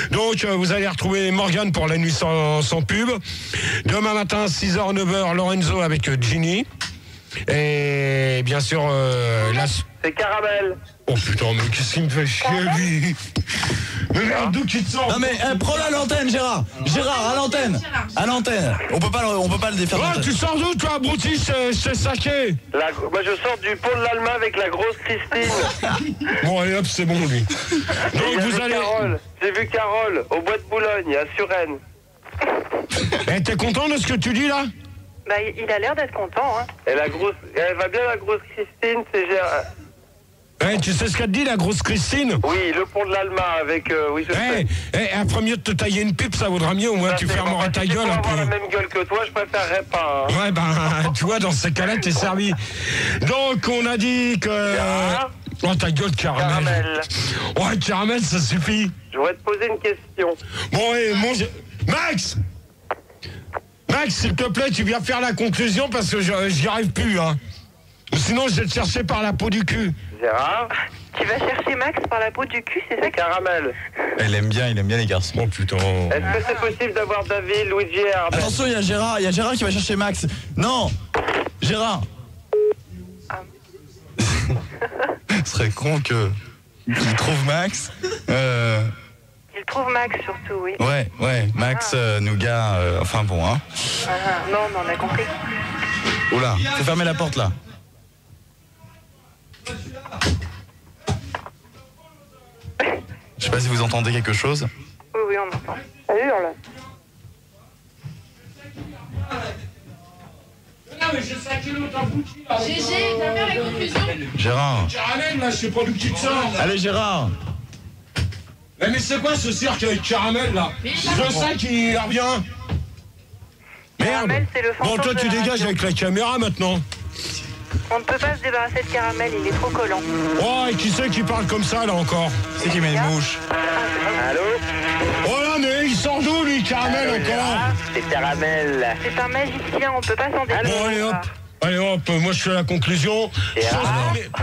Donc vous allez retrouver Morgane pour la nuit sans pub. Demain matin 6h 9h Lorenzo avec Ginny. Et bien sûr C'est Caramel. Oh putain, mais qu'est-ce qu'il me fait chier lui? Mais merde, d'où qui te sort? Non mais prends-le à l'antenne, Gérard. Gérard, à l'antenne. À l'antenne. On peut pas le défaire. Oh, tu sors d'où toi, abruti? Je t'ai saqué. Moi je sors du pont de l'Alma avec la grosse Christine. Bon allez hop, c'est bon lui. Donc vous allez. J'ai vu Carole au bois de Boulogne à Suresnes. Eh, t'es content de ce que tu dis là? Bah, il a l'air d'être content, hein. Et elle va bien la grosse Christine, c'est Gérard. Eh, tu sais ce qu'a dit la grosse Christine? Oui, le pont de l'Alma avec... oui, je sais. Après mieux de te tailler une pipe, ça vaudra mieux, au moins tu fermeras ta gueule un peu. Si tu peux avoir la même gueule que toi, je préférerais pas. Hein. Ouais, ben, tu vois, dans ces cas-là, t'es servi. Donc, on a dit que... Oh, ta gueule, Caramel. Ouais, Caramel, ça suffit. Je voudrais te poser une question. Bon, et Max, s'il te plaît, tu viens faire la conclusion parce que j'y arrive plus, hein. Sinon, je vais te chercher par la peau du cul. Gérard? Tu vas chercher Max par la peau du cul, c'est ça? Caramel. Il aime bien les garçons. Oh putain. Est-ce que c'est possible d'avoir David, Luigi et Herbert? Attention, il y a Gérard qui va chercher Max. Non, Gérard. Ce serait con qu'il trouve Max. Il trouve Max surtout, oui. Ouais, Max, Nougat, enfin bon, hein. Non, mais on a compris. Oula, faut fermer la porte là. Je sais pas si vous entendez quelque chose. Oui, on entend. Ça hurle. GG, viens faire la conclusion. Gérard. Caramel, là, je sais pas d'où tu te sors. Allez, Gérard. Mais c'est quoi ce cirque avec Caramel, là? Je sais qu'il revient. Merde. Caramel, c'est le fantôme Bon, toi, tu de la dégages radio. avec la caméra, maintenant. On ne peut pas se débarrasser de Caramel, il est trop collant. Oh, et qui c'est qui parle comme ça, là, encore? C'est qui met une mouche. Allô? Oh là, mais il sort d'où, lui, Caramel, encore? C'est Caramel. C'est un magicien, on peut pas s'en débarrasser. Bon, allez, hop. Allez, hop, moi, je fais la conclusion.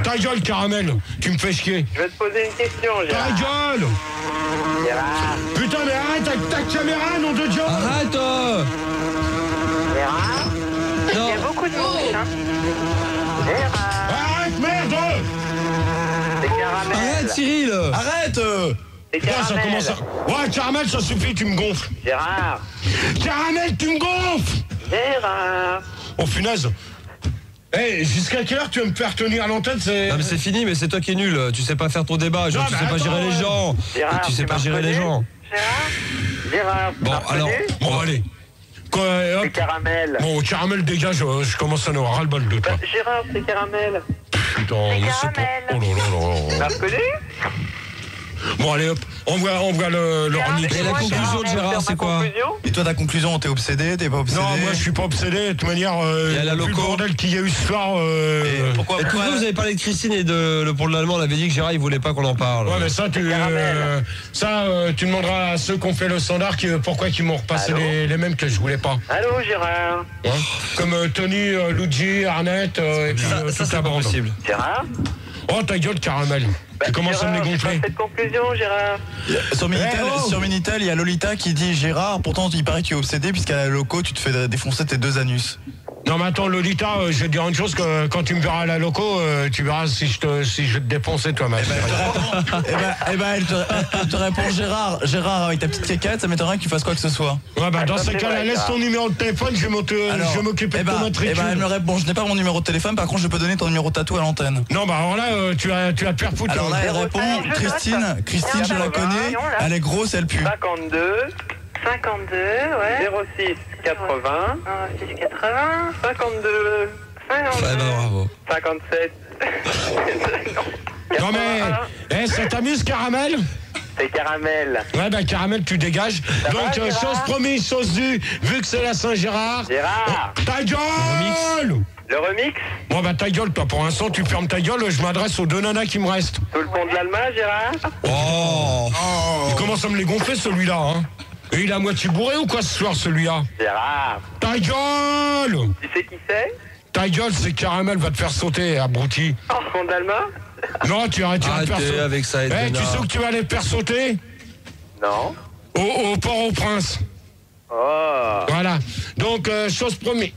Ta gueule, Caramel. Tu me fais chier. Je vais te poser une question, Gérard. Ta gueule! Gérard. Putain, mais arrête avec ta caméra, nom de Dieu! Arrête Gérard. Il y a beaucoup de mouches, hein. Gérard. Arrête, merde! C'est Caramel. Arrête, Cyril. Arrête. C'est Putain, ça Caramel. commence à... Ouais, Caramel, ça suffit, tu me gonfles. Gérard. Caramel, tu me gonfles! Gérard. Oh, punaise. Eh, jusqu'à quelle heure tu vas me faire tenir à l'antenne? Non mais c'est fini, mais c'est toi qui es nul. Tu sais pas faire ton débat, genre Non, tu mais sais pas attends, gérer les gens. Gérard, Tu sais pas gérer les gens. Gérard. Bon, alors. Bon, allez. Quoi, hop. C'est Caramel. Bon, Caramel, dégage, je commence à en avoir ras-le-bol de toi. Gérard, c'est Caramel. Putain, mais c'est pas... Oh là là là là. T'as reconnu? Bon, allez hop, on voit le remix. Et la conclusion de Gérard, c'est quoi? Et toi, ta conclusion, t'es obsédé, t'es pas obsédé? Non, moi je suis pas obsédé. De toute manière, il y a la vu le loco. bordel qu'il y a eu ce soir. Pourquoi vous avez parlé de Christine et de le pont de l'Allemand, on avait dit que Gérard il voulait pas qu'on en parle. Ouais, mais ça, tu demanderas à ceux qui ont fait le standard pourquoi ils m'ont repassé les mêmes que je voulais pas. Allô, Gérard. Ouais. Comme Tony, Luigi, Arnett, et puis ça toute la bande. possible. Gérard. Oh, ta gueule, caramel. Tu commences à me les gonfler. Cette conclusion, Gérard. Sur Minitel, il y a Lolita qui dit Gérard, pourtant il paraît que tu es obsédé puisqu'à la loco, tu te fais défoncer tes 2 anus. Non mais attends Lolita, je vais te dire une chose, que quand tu me verras à la loco, tu verras si je vais te défoncer toi ma Elle te répond Gérard avec ta petite quéquette, ça m'étonnerait que tu fasses quoi que ce soit. Ouais bah dans ces cas-là, laisse ton numéro de téléphone, je vais m'occuper de ton matricule. Elle me répond, je n'ai pas mon numéro de téléphone, par contre je peux donner ton numéro de tatou à l'antenne. Non bah alors là, tu vas te faire foutre. Alors là elle répond, Christine je la connais, elle est grosse, elle pue. 52, ouais. 06 80. 06 80. 52. Ouais, bah bravo. 57. Non mais, ça t'amuse Caramel? C'est Caramel. Ouais bah Caramel, tu dégages. Donc chose promise, chose due, vu que c'est la Saint-Gérard. Gérard. Ta gueule! Le remix? Bon bah ta gueule toi, pour l'instant tu fermes ta gueule, je m'adresse aux 2 nanas qui me restent. Sous le pont de l'Allemagne, Gérard? Oh. Il commence à me les gonfler celui-là, hein. Et il est à moitié bourré ou quoi ce soir celui-là? Gérard. Ta gueule! Tu sais qui c'est? Ta gueule, c'est Caramel va te faire sauter, abruti. Pont de l'Allemagne? Non, tu arrêtes de faire sauter. Avec ça, tu sais où tu vas aller te faire sauter? Non. Au Port-au-Prince. Oh. Voilà. Donc, chose promise.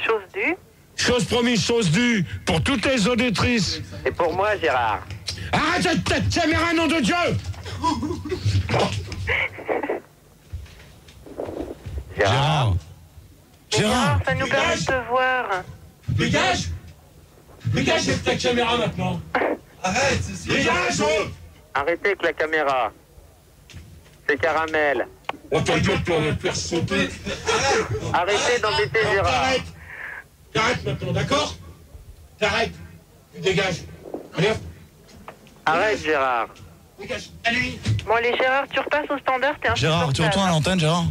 Chose due. Chose promise, chose due pour toutes les auditrices. Et pour moi, Gérard. Arrête ta caméra, nom de Dieu! Gérard. Gérard. Ça nous permet de te voir. Dégage avec ta caméra maintenant. Arrête, Dégage! Arrêtez avec la caméra. C'est Caramel. Oh ta gueule, tu vas te faire sauter. Arrêtez d'embêter Gérard. T'arrêtes maintenant, d'accord? T'arrêtes. Tu dégages. Allez hop. Arrête Gérard. Dégage. Allez. Bon, allez, Gérard, tu repasses au standard, t'es un Gérard, tu retournes à l'antenne, Gérard?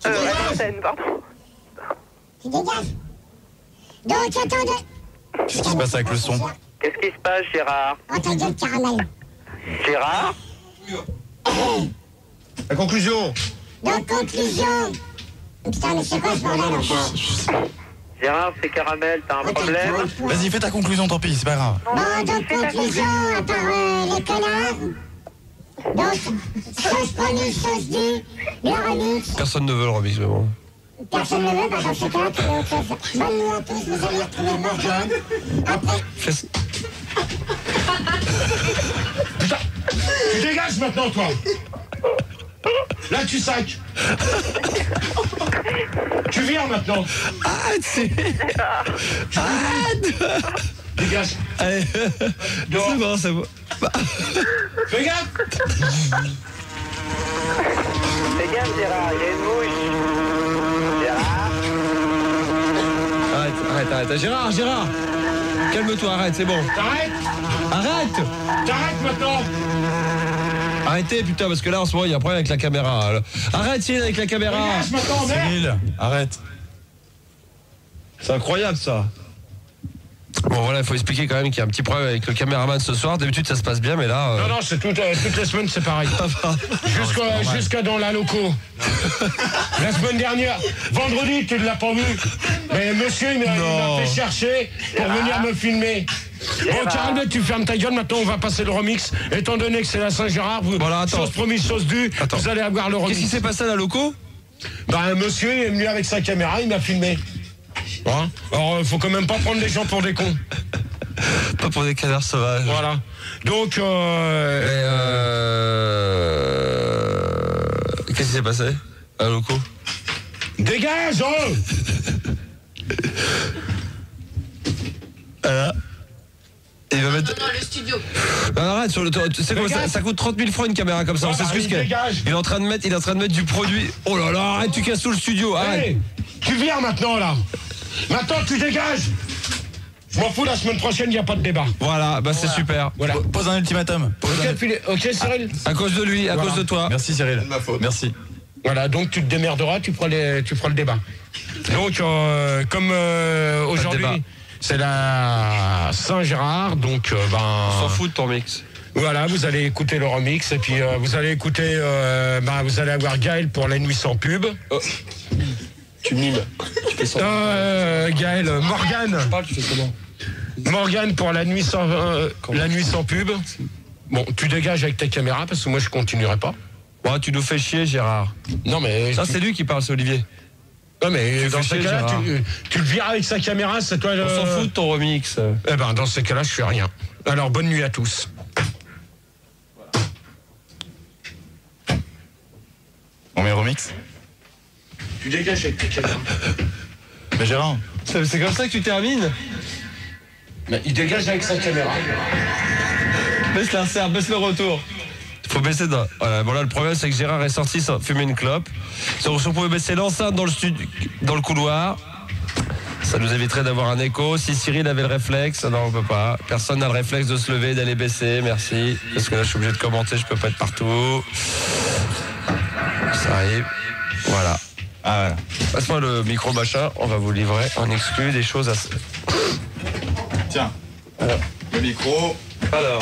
à l'antenne, pardon. Tu dégages. Donc, attends. Qu'est-ce qui se passe avec le son? Qu'est-ce qui se passe, Gérard? Oh, ta gueule, Caramel. Gérard? La conclusion. Donc, conclusion. Putain, mais c'est quoi ce bordel encore? Gérard, c'est Caramel, t'as un problème? Vas-y, fais ta conclusion, tant pis, c'est pas grave. Bon, donc, conclusion, à part les connards. Donc, chose promise, chose due, le remix. Personne ne veut le remix, mais bon. Personne ne veut, bah dans ce cas, tu veux autre chose. Bonne nuit à tous, vous allez retrouver Morgane. Après. Putain, tu dégages maintenant, toi. Là, tu sacs. Tu viens maintenant. Arrête, Dégage. Allez, c'est bon, c'est bon. Fais gaffe. Fais gaffe, Gérard, il y a une mouche. Gérard. Arrête. Gérard. Calme-toi, arrête, c'est bon. T'arrêtes. T'arrêtes maintenant. Arrêtez, putain, parce que là, en ce moment, il y a un problème avec la caméra. Arrête, Cyril, avec la caméra. Dégage maintenant, merde. Cyril, arrête. C'est incroyable, ça. Bon, voilà, il faut expliquer quand même qu'il y a un petit problème avec le caméraman ce soir. D'habitude, ça se passe bien, mais là... Non, c'est toutes les semaines, c'est pareil. Jusqu'à dans la loco. La semaine dernière, vendredi, tu ne l'as pas vu. Mais monsieur, il m'a fait chercher pour venir me filmer. Bon, Caramel, tu fermes ta gueule. Maintenant, on va passer le remix. Étant donné que c'est la Saint-Gérard, chose promise, chose due, vous allez avoir le remix. Qu'est-ce qui s'est passé à la loco? Bah, un monsieur est venu avec sa caméra, il m'a filmé. Hein? Alors, faut quand même pas prendre les gens pour des cons. Pas pour des canards sauvages. Voilà. Donc, qu'est-ce qui s'est passé à la loco? Dégage, Voilà. Il va mettre... Non, le studio. Arrête, sur le... tu sais quoi, ça coûte 30 000 francs une caméra comme ça, on s'excuse qu'il est en train de mettre du produit. Oh là là, arrête, tu casses tout le studio, arrête. Hey, tu viens maintenant là. Maintenant tu dégages. Je m'en fous, la semaine prochaine, il n'y a pas de débat. Voilà, bah c'est super. Voilà. Pose un ultimatum. Ok, Cyril. À cause de lui, à cause de toi. Merci Cyril. Ma faute. Merci. Voilà, donc tu te démerderas, tu feras le débat. Donc, comme aujourd'hui, c'est la Saint-Gérard, donc On s'en fout de ton mix. Voilà, vous allez écouter le remix et puis vous allez écouter, vous allez avoir Gaël pour la nuit sans pub. Oh. Tu mimes. Tu fais ça. Gaël, Morgane. Je parle, tu fais comment? Morgane pour la nuit sans pub. Bon, tu dégages avec ta caméra parce que moi je continuerai pas. Ouais, tu nous fais chier, Gérard. Non mais ça c'est lui qui parle, c'est Olivier. Non mais dans ces cas-là, tu le viras avec sa caméra, c'est toi. On s'en fout de ton remix. Eh ben dans ces cas-là, je fais rien. Alors bonne nuit à tous. On met remix. Tu dégages avec ta caméra. Mais Gérard. C'est comme ça que tu termines? Mais il dégage avec sa caméra. Baisse l'insert, baisse le retour. Faut baisser dans... Voilà, bon là le problème c'est que Gérard est sorti sans fumer une clope. Si on pouvait baisser l'enceinte dans le couloir, ça nous éviterait d'avoir un écho. Si Cyril avait le réflexe, non on peut pas. Personne n'a le réflexe de se lever, d'aller baisser, merci. Parce que là je suis obligé de commenter, je peux pas être partout. Ça arrive. Voilà. Ah voilà. Passe-moi le micro machin, on va vous livrer en exclu des choses à... Tiens. Alors. Le micro. Alors.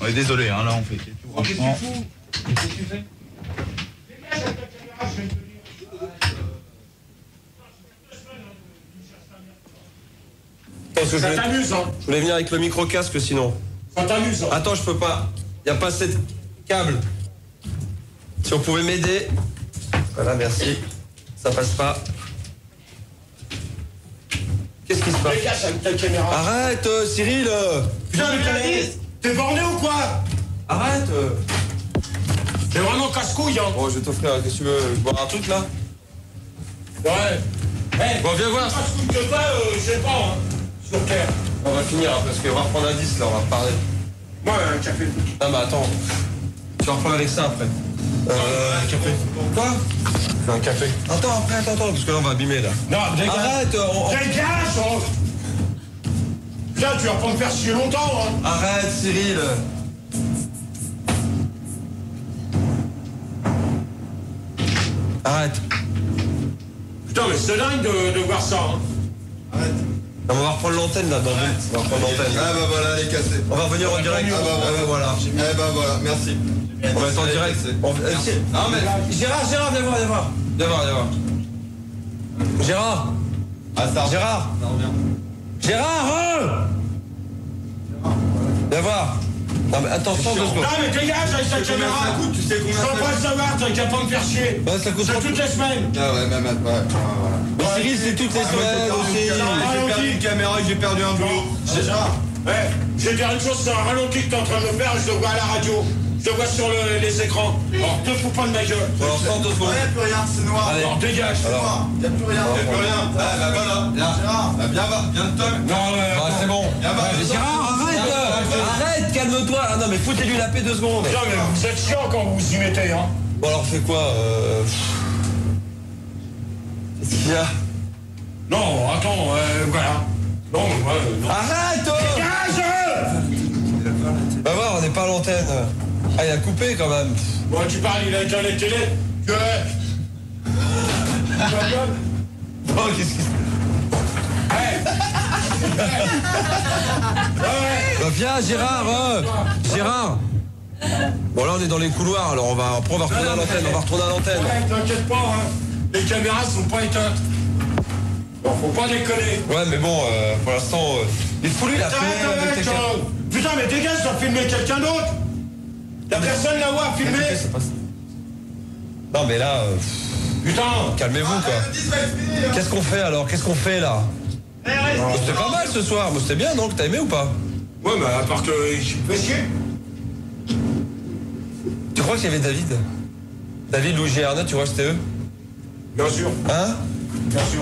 On est désolé, hein, là on fait tout franchement. Qu'est-ce que tu fais? Ça t'amuse, hein? Je voulais venir avec le micro-casque sinon. Ça t'amuse, hein? Attends, je peux pas. Il n'y a pas assez de câble. Si on pouvait m'aider. Voilà, merci. Ça passe pas. Qu'est-ce qui se passe? Dégage avec ta caméra. Arrête, Cyril. Putain, mais t'es borné ou quoi? Arrête. T'es vraiment casse-couille, hein? Bon, je vais t'offrir, qu'est-ce que tu veux? Boire un truc là? Ouais. Hey, bon, viens voir. Casse-couille que pas, je sais pas, hein. Sur terre. On va finir, hein, parce qu'on va reprendre un 10 là, on va reparler. Moi, un café. Non, mais attends. Tu vas reprendre avec ça après. Un café. Quoi? Un café. Attends, parce que là on va abîmer là. Non, dégage. Arrête, Dégage, oh. Putain, tu vas pas me faire chier longtemps, hein. Arrête, Cyril. Arrête. Putain, mais c'est dingue de voir ça, hein. Arrête. Non, on va reprendre l'antenne là, dans on va reprendre l'antenne. Ah bah voilà, elle est cassée. On va revenir en direct. Ah bah voilà. Eh bah voilà, merci. On va être en direct. Non mais Gérard, viens voir. Gérard. Ah ça revient. Gérard. Ça revient. Gérard. Viens voir. Non mais attends, 2 secondes. Non mais dégage avec ta caméra. Tu sais combien ça coûte? Je veux pas le savoir, t'as qu'à pas me faire chier. Bah, ça coûte c'est toutes les semaines. Ah ouais, même voilà. Mais Cyril, c'est toutes les semaines aussi. J'ai perdu une caméra et j'ai perdu un boulot. Déjà. Ouais, je vais dire une chose, c'est un ralenti que t'es en train de faire, je le vois à la radio. Je le vois sur les écrans. Alors, te fous pas de ma gueule. Alors, 102 secondes. Il n'y a plus rien, c'est noir. Allez. Alors, dégage. Il n'y a plus rien. Il n'y a plus rien. Ah bah voilà. Gérard, viens de Tom. Non, c'est bon. Gérard, arrête, calme-toi. Ah non, mais foutez-lui la paix 2 secondes. Putain, mais vous êtes chiant quand vous vous y mettez, hein. Bon, alors, fais quoi Qu'est-ce qu'il y a? Non, attends, voilà. Non, non. Arrête! Dégage! Va voir, on n'est pas à l'antenne. Ah, il a coupé quand même. Bon, tu parles, il a éteint les télés. Que... Oh, qu'est-ce qu'il... Bah, viens, Gérard. Gérard. Bon, là, on est dans les couloirs, alors après, on va retourner à l'antenne. Ouais, t'inquiète pas, hein. Les caméras sont pas éteintes. Bon, faut pas déconner. Ouais, mais bon, pour l'instant, il faut lui la paix avec tes caméras. Putain, mais dégage, tu vas filmer quelqu'un d'autre. La personne là-haut a filmé. Non, mais là... Putain. Calmez-vous, quoi. Qu'est-ce qu'on fait, alors? Qu'est-ce qu'on fait, là? C'était pas mal, ce soir. C'était bien, non? T'as aimé ou pas? Ouais, mais à part que... je me fais chier. Tu crois qu'il y avait David? David, Louis et Arnaud, tu vois que c'était eux? Bien sûr. Hein? Bien sûr.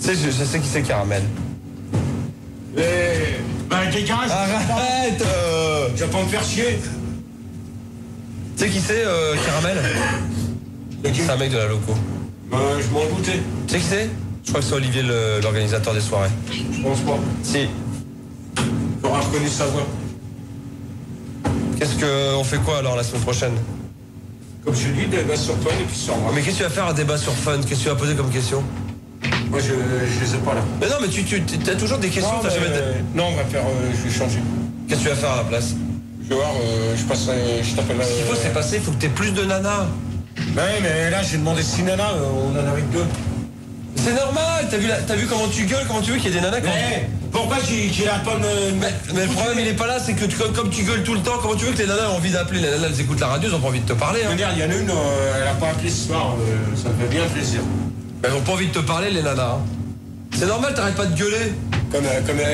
Tu sais, je sais qui c'est Caramel. Bah, dégage. Arrête! Tu vas pas me faire chier. Tu sais qui c'est, Caramel? C'est un mec de la loco. Je m'en doutais. Tu sais qui c'est? Je crois que c'est Olivier l'organisateur des soirées. Je pense pas. Si. J'aurais reconnu sa voix. Qu'est-ce qu'on fait quoi alors la semaine prochaine? Comme je dis, débat sur Fun et puis sur moi. Mais qu'est-ce que tu vas faire un débat sur Fun? Qu'est-ce que tu vas poser comme question? Moi, je les ai pas là. Mais non, mais tu as toujours des questions. Non, on va faire. Je vais changer. Qu'est-ce que tu vas faire à la place? Je vais voir, je t'appelle. Ce qu'il faut, c'est passer, il faut que t'aies plus de nanas. Ouais, mais là, j'ai demandé 6 nanas, on en avait que 2. C'est normal, t'as vu comment tu gueules, comment tu veux qu'il y ait des nanas pourquoi j'ai la pomme mais le problème, il est pas là, c'est que comme tu gueules tout le temps, comment tu veux que les nanas aient envie d'appeler? Les nanas, elles écoutent la radio, elles ont pas envie de te parler. Hein. Il y en a une, elle a pas appelé ce soir, ça me fait bien plaisir. Elles ont pas envie de te parler, les nanas. Hein. C'est normal, t'arrêtes pas de gueuler.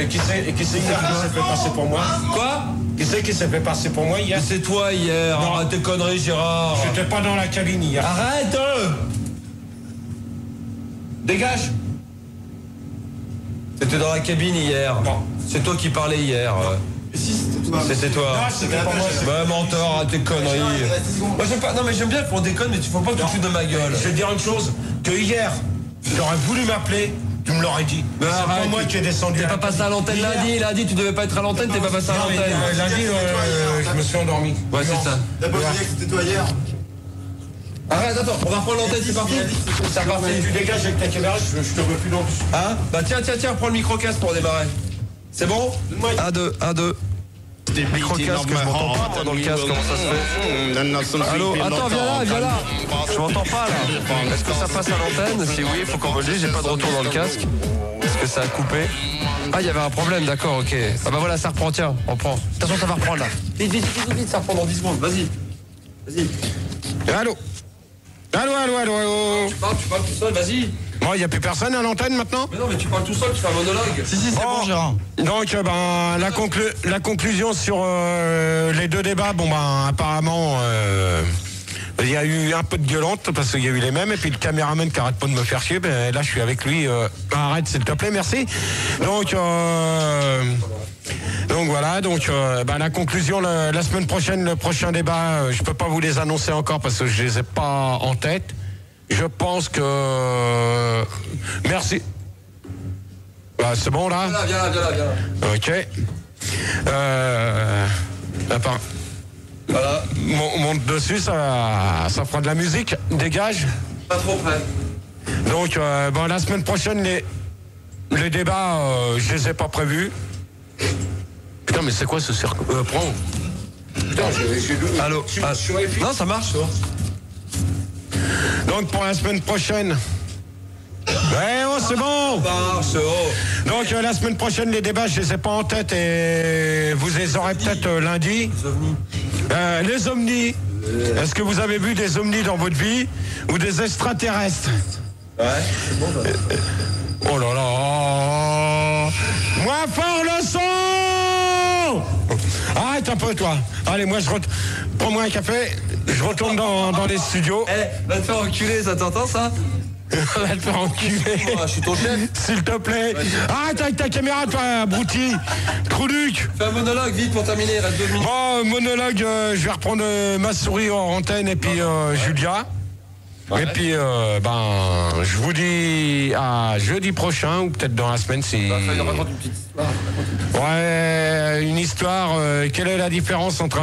Qui c'est qui s'est fait passer pour moi? Quoi? Qui c'est qui s'est fait passer pour moi hier? C'est toi hier. Non. Arrête tes conneries, Gérard. J'étais pas dans la cabine hier. Arrête. Dégage. C'était dans la cabine hier. Non. C'est toi qui parlais hier. Si, c'était toi. C'était toi. Non, c'était pas moi. Bah, menteur, arrête tes conneries. Moi, j'aime pas. Non, mais j'aime bien qu'on déconne, mais tu faut pas que tu te fous de ma gueule. Je vais te dire une chose, que hier, j'aurais voulu m'appeler, tu me l'aurais dit. Mais c'est pas moi qui ai descendu. T'es pas passé à l'antenne lundi, tu devais pas être à l'antenne, t'es pas passé à l'antenne. Lundi, je me suis endormi. Ouais, c'est ça. D'abord, je disais que c'était toi hier. Arrête, attends, on va reprendre l'antenne, c'est parti. C'est reparti. Tu dégages avec ta caméra, je te veux plus long. Hein? Bah tiens, prends le micro-casque pour démarrer. C'est bon? 1, 2, 1, 2. Micro-casque, je m'entends pas moi, dans le casque, comment ça se fait? Allô? Attends, viens là. Je m'entends pas là. Est-ce que ça passe à l'antenne? Si oui, il faut qu'on me le dise, j'ai pas de retour dans le casque. Est-ce que ça a coupé? Ah, il y avait un problème, d'accord, ok. Ah bah voilà, ça reprend, tiens, on prend. Attention, ça va reprendre là. Vite, ça reprend dans 10 secondes, vas-y. Allô? Allô? Tu parles tout seul, vas-y. Bon, il n'y a plus personne à l'antenne maintenant? Mais non, mais tu parles tout seul, tu fais un monologue. Si, c'est bon, Gérard. Donc, la conclusion sur les deux débats, apparemment, il y a eu un peu de gueulante parce qu'il y a eu les mêmes, et puis le caméraman qui arrête pas de me faire chier, là, je suis avec lui. Arrête, s'il te plaît, merci. Donc voilà, la conclusion la semaine prochaine, le prochain débat, je peux pas vous les annoncer encore parce que je les ai pas en tête. Je pense que merci. Bah, c'est bon là. Viens là. Ok. Attends. Voilà. Monte dessus, ça fera de la musique. Dégage. Pas trop près. Donc la semaine prochaine les débats, je les ai pas prévus. Putain, mais c'est quoi ce cirque? Prends. Putain, Allô? Non, ça marche. Donc pour la semaine prochaine. C'est bon. Donc la semaine prochaine, les débats, je les ai pas en tête et vous les aurez peut-être lundi. Les ovnis. Est-ce que vous avez vu des ovnis dans votre vie ou des extraterrestres? Ouais, c'est bon. Oh là là. Moins fort le son. Arrête un peu, toi. Allez, moi, prends-moi un café. Je retourne dans les studios. Va te faire enculer, ça t'entend, ça? Va te faire enculer. Je suis ton chef. S'il te plaît. Arrête avec ta caméra, toi, abruti. Trouduc. Fais un monologue, vite, pour terminer. Il reste 2 minutes. Bon, monologue, je vais reprendre ma souris en antenne et puis Julia. Ouais. Et puis, je vous dis à jeudi prochain, ou peut-être dans la semaine, si... Raconte une petite histoire. Ouais, une histoire. Quelle est la différence entre...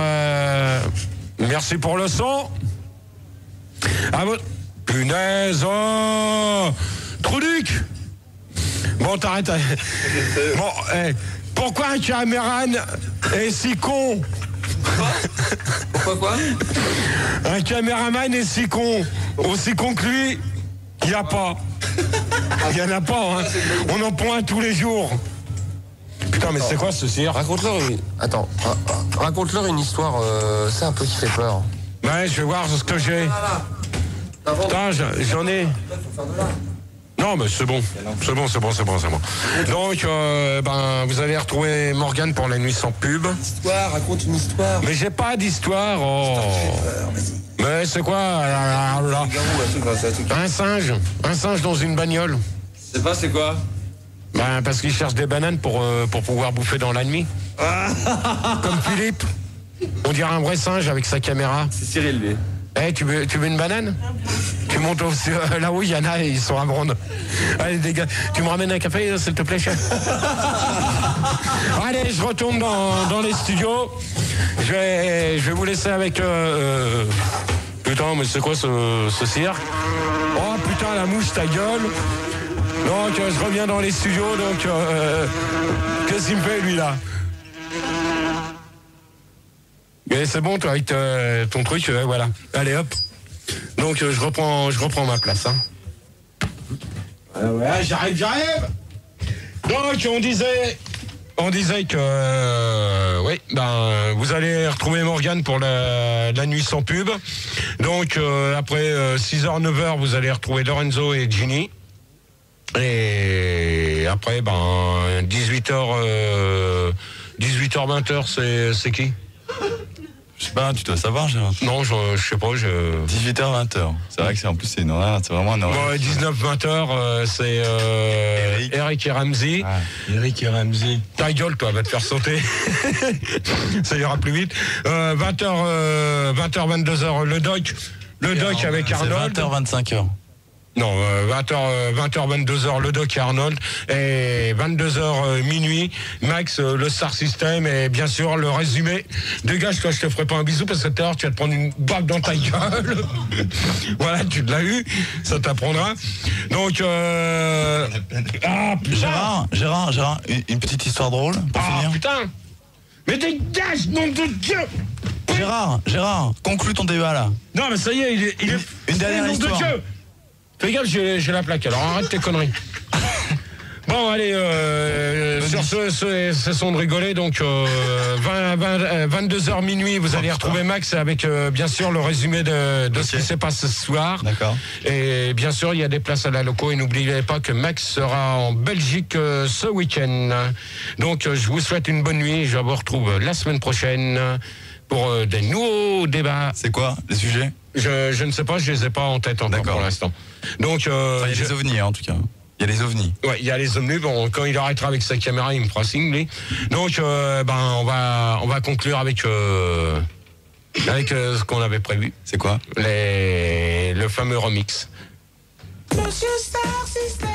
Merci pour le son. Ah bon. Punaise, Trouduc. Bon, t'arrêtes. Bon, pourquoi un caméraman est si con? Pourquoi Un caméraman est si con. Aussi con que lui, il n'y a pas. Il n'y en a pas, hein. On en prend un tous les jours. Putain, mais c'est quoi ce cirque? Raconte-leur une histoire, c'est un peu qui fait peur. Ouais, je vais voir ce que j'ai. Putain, j'en ai. Non, mais c'est bon. C'est bon. Donc, vous allez retrouver Morgane pour la nuit sans pub. Raconte une histoire. Mais j'ai pas d'histoire. Oh. Mais c'est quoi? Un singe dans une bagnole. Je sais pas, c'est quoi? Parce qu'il cherche des bananes pour pouvoir bouffer dans la nuit. Comme Philippe. On dirait un vrai singe avec sa caméra. C'est Cyril, lui. Tu veux une banane? Tu montes là où il y en a et ils sont à Bronde. Allez, dégage. Tu me ramènes un café, s'il te plaît, chef? Allez, je retourne dans les studios. Je vais vous laisser avec... Putain, mais c'est quoi ce cirque? Oh putain, la mouche, ta gueule. Donc, je reviens dans les studios, donc... qu'est-ce qu'il me fait, lui, là? Mais c'est bon, toi, avec ton truc, voilà. Allez, hop. Donc, je reprends ma place, hein. Ouais, j'arrive. Donc, on disait que, oui, ben, vous allez retrouver Morgane pour la nuit sans pub. Donc, après 6h, 9h, vous allez retrouver Lorenzo et Ginny. Et après, ben, 18h, 20h, c'est qui? Je sais pas, tu dois savoir, Gérard. Non, je sais pas. 18h, 20h. C'est vrai que c'est en plus c'est une horaire, c'est vraiment un horaire. Bon, 19, 20h, c'est Eric et Ramsey. Ah, Eric et Ramsey. Ta gueule, toi, va te faire sauter. Ça ira plus vite. 20h, 22h, le doc. Le doc avec Arnold. 20h, 25h. Non, 20h, 22h, le doc et Arnold. Et 22h, minuit, Max, le Star System. Et bien sûr, le résumé. Dégage-toi, je te ferai pas un bisou parce que tout à l'heure, tu vas te prendre une balle dans ta gueule. Voilà, tu l'as eu. Ça t'apprendra. Donc, Gérard, une petite histoire drôle pour finir. Putain! Mais dégage, nom de Dieu! Gérard, conclue ton débat là. Non, mais ça y est, il est une dernière nom histoire. De Dieu! Fais gaffe, j'ai la plaque, alors arrête tes conneries. Bon, allez, sur ce son de rigoler, donc 22h minuit, vous allez retrouver Max avec bien sûr le résumé de ce qui s'est passé ce soir. D'accord. Et bien sûr, il y a des places à la loco et n'oubliez pas que Max sera en Belgique ce week-end. Donc, je vous souhaite une bonne nuit. Je vous retrouve la semaine prochaine pour des nouveaux débats. C'est quoi les sujets? Je ne sais pas, je les ai pas en tête encore pour l'instant. Donc, il y a les ovnis en tout cas. Il y a les ovnis. Ouais, il y a les ovnis. Bon, quand il arrêtera avec sa caméra, il me fera signe, lui. Donc, on va conclure avec ce qu'on avait prévu. C'est quoi? Le fameux remix. Monsieur Star System.